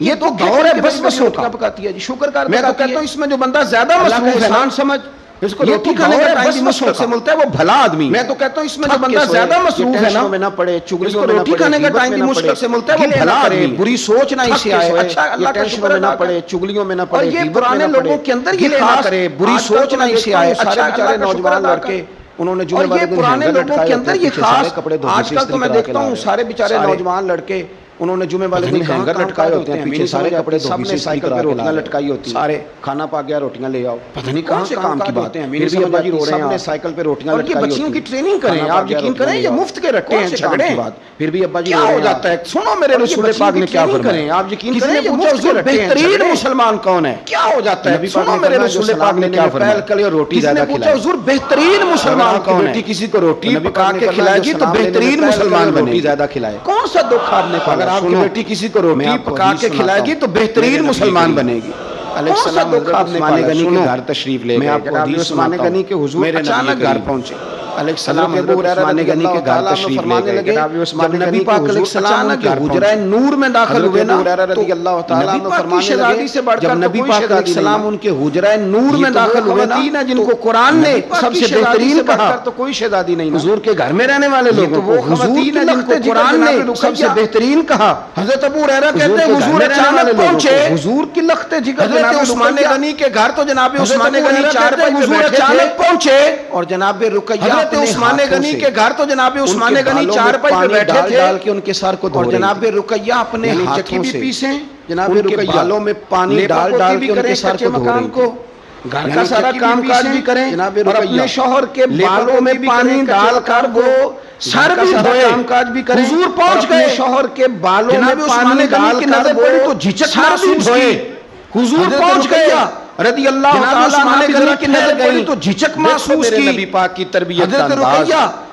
یہ تو دور ہے بس بس روٹیاں پکاتی ہے جی شکر کر میں تو کہتا ہوں اس میں جو بندہ زیادہ مصروف ہے احسان سمجھ اس کو روٹی کھانے کا ٹائم بھی مشکل سے ملتا ہے وہ بھلا آدمی میں تو کہتا ہوں اس میں جو بندہ زیادہ مصروف ہے نا میں نہ پڑے چگلیوں میں روٹی کھانے کا ٹائم بھی مشکل سے ملتا ہے وہ بھلا آدمی بری سوچ نہ اسے آئے اچھا اللہ کا شکر میں نہ پڑے چگلیوں میں نہ پڑے اور یہ پرانے لوگوں کے اندر یہ خاص کرے بری سوچ نہ اسے آئے اچھا بیچارے نوجوان لڑکے انہوں نے جو پرانے لوگوں کے اندر یہ خاص آج کل تو میں دیکھتا ہوں سارے بیچارے نوجوان لڑکے انہوں نے جمعے والے دن ہینگر لٹکائے ہوتے ہیں پیچھے سارے کپڑے سب نے سائیکل پہ روٹیاں لٹکائی ہوتی ہیں سارے کھانا پا گیا روٹیاں لے آؤ پتہ نہیں کہاں سے کام کی باتیں ہیں میرے ابا جی رو رہے ہیں سب نے سائیکل پہ روٹیاں لٹکائی ہوتی ہیں بچیوں کی ٹریننگ کریں آپ یقین کریں یہ مفت کے رکھتے ہیں جھگڑے پھر بھی ابا جی کیا ہو جاتا ہے سنو میرے رسول پاک نے کیا فرمایا آپ یقین کریں یہ مفت کے رکھتے ہیں بہترین مسلمان کون ہے کیا ہو جاتا ہے سنو میرے رسول پاک نے کیا فرمایا کل یہ روٹی زیادہ کھلائے حضور بہترین مسلمان کون ہے کسی کو روٹی پکا کے کھلائے گی تو بہترین مسلمان روٹی زیادہ کھلائے کون سا دکھ آپ نے اگر آپ کی بیٹی کسی کو روٹی پکا کے کھلائے گی تو بہترین مسلمان بنے گی علیہ السلام حضرت عثمان غنی کے گھر تشریف لے گئے جناب عثمان غنی کے حضور اچانک گھر پہنچے علیہ السلام حضرت عثمان غنی کے گھر تشریف لے گئے جناب عثمان نبی پاک علیہ السلام کے حجرہ نور میں داخل ہوئے نا رضی اللہ تعالیٰ عنہ فرمانے لگے جب نبی پاک علیہ السلام ان کے حجرہ نور میں داخل ہوئے نا جن کو قرآن نے سب سے بہترین کہا تو کوئی شہزادی نہیں حضور کے گھر میں رہنے والے لوگ وہ خواتین ہیں جن کو قرآن نے سب سے بہترین کہا حضرت ابو ہریرہ کہتے ہیں حضور اچانک پہنچے حضور کی لخت جگر حضرت عثمان غنی کے گھر تو جناب عثمان غنی چار پہ حضور اچانک پہنچے اور جناب رقیہ حضرت عثمان غنی کے گھر تو جناب عثمان غنی چار پہ بیٹھے تھے ڈال کے ان کے سر کو اور جناب رقیہ اپنے ہاتھوں سے پیسیں جناب رقیہ بالوں میں پانی ڈال کے ان کے سر کو دھو رہی تھی گھر کا سارا کام کاج بھی کریں اور اپنے شوہر کے بالوں میں پانی ڈال کر وہ سر بھی دھوئے کام کاج بھی کریں حضور پہنچ گئے شوہر کے بالوں میں پانی ڈال کر وہ تو جھجک محسوس کی حضور پہنچ گیا رضی اللہ تعالیٰ عنہ کی نظر گئی تو جھجک محسوس کی نبی پاک کی تربیت کا انداز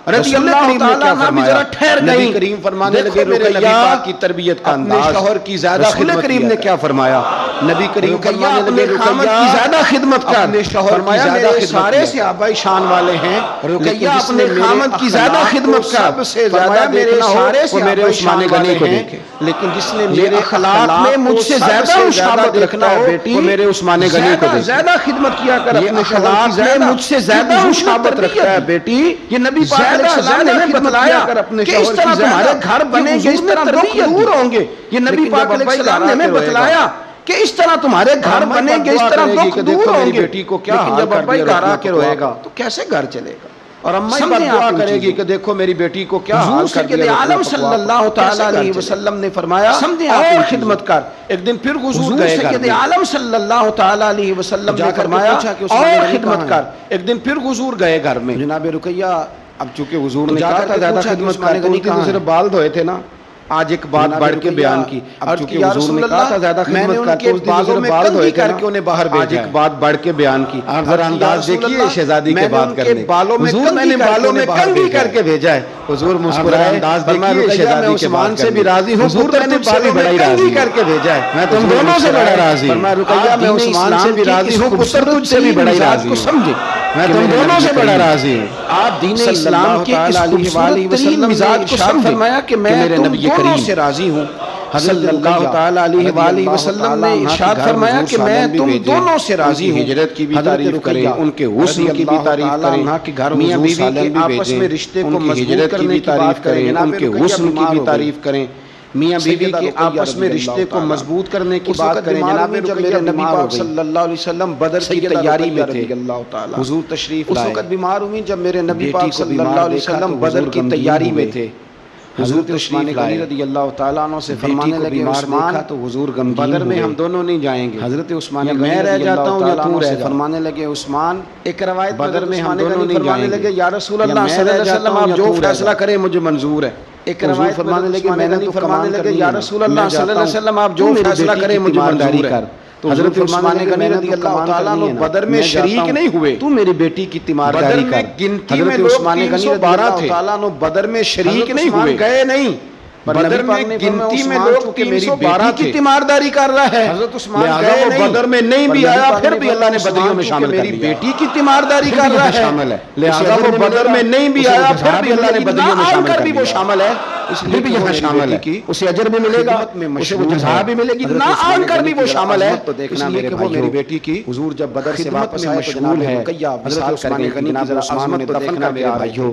رضی اللہ تعالیٰ عنہ بھی ذرا ٹھہر گئی نبی کریم فرمانے لگے میرے نبی پاک کی تربیت کا انداز اپنے شوہر کی زیادہ خدمت کریم نے کیا فرمایا نبی کریم فرمانے لگے خامد کی زیادہ خدمت کر اپنے شوہر کی زیادہ خدمت سارے صحابہ شان والے ہیں رقیہ اپنے خامد کی زیادہ خدمت کر سب سے زیادہ میرے سارے سے میرے عثمان غنی کو دیکھے لیکن جس نے میرے اخلاق میں مجھ سے زیادہ مشابہت رکھنا ہے بیٹی وہ میرے عثمان غنی کو دیکھے زیادہ خدمت کیا کر اپنے اخلاق میں مجھ سے زیادہ مشابہت رکھتا ہے بیٹی یہ نبی پاک علیہ السلام نے بتلایا کہ اس طرح تمہارے گھر بنیں گے اس طرح دکھ دور ہوں گے یہ نبی پاک علیہ السلام نے ہمیں بتلایا کہ اس طرح تمہارے گھر بنیں گے اس طرح دکھ دور ہوں گے بیٹی کو کیا لیکن جب ابا گھر آ کے روئے گا تو کیسے گھر چلے گا اور اماں یہ دعا کرے گی کہ دیکھو میری بیٹی کو کیا حال کر دیا عالم صلی اللہ تعالیٰ علیہ وسلم نے فرمایا اور خدمت کر ایک دن پھر حضور گئے گھر میں عالم صلی اللہ تعالیٰ علیہ وسلم نے فرمایا اور خدمت کر ایک دن پھر حضور گئے گھر میں جناب رقیہ اب چونکہ حضور نے کہا تھا زیادہ خدمت کر تو صرف بال دھوئے تھے نا آج ایک بات بڑھ کے بیان کی، اب چونکہ حضور نے کہا تھا زیادہ خدمت کا تو اس دن بالوں میں کنگھی کر کے انہیں باہر بھیجا، آج ایک بات بڑھ کے بیان کی، ذرا انداز دیکھیے شہزادی کے بات کرنے، حضور میں نے بالوں میں کنگھی کر کے بھیجا ہے، حضور مسکرائے، انداز دیکھیے شہزادی کے بات سے بھی راضی ہوں، حضور میں نے بالوں میں کنگھی کر کے بھیجا ہے، میں تم دونوں سے بڑا راضی ہوں، رقیہ میں عثمان سے بھی راضی ہوں، پتر تجھ سے بھی بڑا راضی ہوں، سمجھے میں تم دونوں سے بڑا راضی ہوں۔ آپ دین اسلام کے اس خوبصورت ترین مزاج کو فرمایا کہ میں تم دونوں سے راضی ہوں۔ صلی اللہ تعالی علیہ وآلہ وسلم نے ارشاد فرمایا کہ میں تم دونوں سے راضی ہوں۔ ہجرت کی بھی تعریف کریں، ان کے حسن کی بھی تعریف کریں، میاں بیوی کے آپس میں رشتے کو مضبوط کرنے کی تعریف کریں، ان کے حسن کی بھی تعریف کریں، میاں بیوی کے آپس میں رشتے کو مضبوط کرنے کی بات کریں۔ جناب جب میرے نبی پاک صلی اللہ علیہ وسلم بدر کی تیاری میں تھے، حضور تشریف لائے، اس وقت بیمار ہوئی جب میرے نبی پاک صلی اللہ علیہ وسلم بدر کی تیاری میں تھے، حضور عثمان غنی رضی اللہ تعالیٰ عنہ سے فرمانے لگے عثمان تو حضور غمگین بدر میں ہم دونوں نہیں جائیں گے، حضرت عثمان غنی میں رہ جاتا ہوں یا تو رہ، فرمانے لگے عثمان ایک روایت بدر میں ہم دونوں نہیں جائیں گے، یا رسول اللہ صلی اللہ علیہ وسلم آپ جو فیصلہ کریں مجھے منظور ہے۔ ایک روایت فرمانے لگے میں نے تو فرمانے لگے یا رسول اللہ صلی اللہ علیہ وسلم آپ جو فیصلہ کریں مجھے منظور ہے۔ تو حضرت عثمان غنی رضی اللہ تعالیٰ عنہ بدر میں شریک نہیں ہوئے، تو میری بیٹی کی تیمارداری کر، گنتی میں لوگ 312 تھے، بدر میں شریک نہیں ہوئے، گئے نہیں، بدر میں گنتی میں لوگ 312 کی تیمارداری کر رہا ہے، حضرت عثمان گئے نہیں، بدر میں نہیں بھی آیا، پھر بھی اللہ نے بدریوں میں شامل کر لیا، میری بیٹی کی تیمارداری کر رہا ہے، لہذا وہ بدر میں نہیں بھی آیا، پھر بھی اللہ نے بدریوں میں شامل کر لیا، وہ شامل ہے، اس لیے بھی یہاں شامل ہے، اسے اجر بھی ملے گا، اسے وہ جزا بھی ملے گی، نہ آن کر بھی وہ شامل ہے، تو دیکھنا میرے بھائیو، میری بیٹی کی حضور جب بدر سے واپس آئے تو جناب حضرت عثمان غنی کی ذرا عظمت کو دیکھنا میرے بھائیو،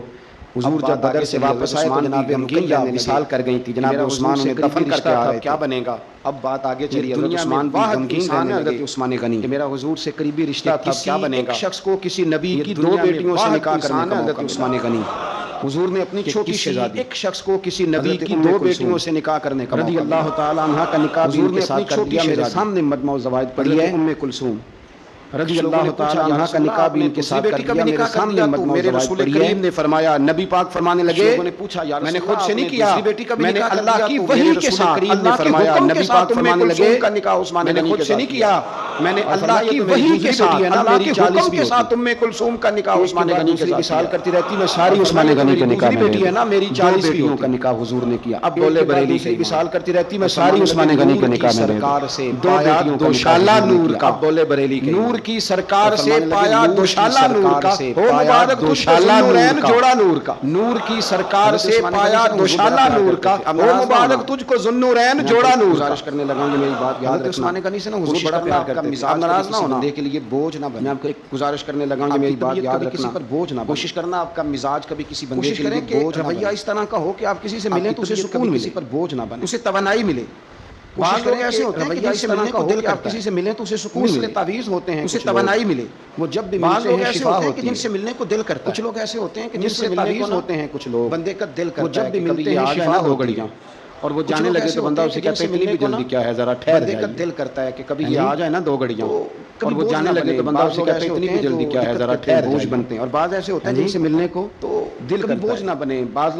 حضور جب بدر سے واپس آئے تو جناب غمگین وصال کر گئی تھی، جناب عثمان نے دفن کر کے آ رہے، کیا بنے گا؟ اب بات آگے چلی، حضرت عثمان بھی غمگین رہنے لگے، حضرت عثمان غنی کہ میرا حضور سے قریبی رشتہ تھا، کیا بنے گا؟ ایک شخص کو کسی نبی کی 2 بیٹیوں سے نکاح کرنے کا، حضرت عثمان غنی حضور نے اپنی چھوٹی شہزادی ایک شخص کو کسی نبی کی 2 بیٹیوں سے نکاح کرنے کا، رضی اللہ تعالی عنہ کا نکاح حضور نے اپنی چھوٹی شہزادی سامنے مجمع الزوائد پڑھی ہے، ام کلثوم رضی اللہ تعالی عنہ کا نکاح بھی ان کے ساتھ کر دیا، میرے سامنے مجمع الزوائد پڑھی ہے، نے فرمایا، نبی پاک فرمانے لگے، میں نے خود سے نہیں کیا، میں نے اللہ کی وحی کے ساتھ، اللہ کے حکم کے ساتھ فرمانے لگے، میں نے خود سے نہیں کیا، میں نے اللہ کی وحی کے ساتھ، اللہ کے حکم کے ساتھ ام کلثوم کا نکاح عثمان غنی کے ساتھ وصال کرتی رہتی، میں ساری عثمان غنی کے نکاح میں بیٹی ہے نا میری 40 بیٹیوں کا نکاح حضور نے کیا، اب بولے بریلی سے وصال کرتی رہتی، میں ساری عثمان غنی کے نکاح میں سرکار سے 2 بیٹیوں کا دوشالہ نور کا، بولے بریلی کے نور کی سرکار سے پایا دوشالہ نور کا، ہو مبارک دوشالہ نورین جوڑا نور کا، نور کی سرکار سے پایا دوشالہ نور کا، ہو مبارک تجھ کو ذوالنورین جوڑا نور کا۔ گزارش کرنے لگا ہوں میری بات یاد رکھنا، عثمان غنی سے نا حضور بڑا پیار کرتے تھے، آپ ناراض نہ ہونا، کے لیے بوجھ نہ بنے، میں آپ کو ایک گزارش کرنے لگا ہوں میری بات یاد رکھنا، کسی پر بوجھ نہ بنے، کوشش کرنا آپ کا مزاج کبھی کسی بندے کے لیے بوجھ نہ بنے، رویہ اس طرح کا ہو کہ آپ کسی سے ملیں تو اسے سکون ملے، کسی پر بوجھ نہ بنے، اسے توانائی ملے، بعض لوگ ایسے ہوتے ہیں کہ کسی سے ملنے کو دل کرتا ہے، کسی سے ملیں تو اسے سکون ملے، تعویذ ہوتے ہیں اسے توانائی ملے، وہ جب بھی ملتے ہیں شفا ہوتی ہے، جن سے ملنے کو دل کرتا ہے، کچھ لوگ ایسے ہوتے ہیں کہ جن سے تعویذ ہوتے ہیں، کچھ لوگ بندے کا دل کرتا ہے، وہ جب بھی ملتے ہیں شفا ہو گڑیاں، اور وہ جانے لگے تو بندہ اسے کہتا ہے اتنی بھی جلدی کیا ہے، ذرا ٹھہر جائیے، بندے کا دل کرتا ہے کہ کبھی یہ آ جائے نا 2 گھڑیاں، اور وہ جانے لگے تو بندہ اسے کہتا ہے اتنی بھی جلدی کیا ہے، ذرا ٹھہر بوجھ بنتے ہیں، اور بعض ایسے ہوتے ہیں جن سے ملنے کو تو دل کا بوجھ نہ بنے، بعض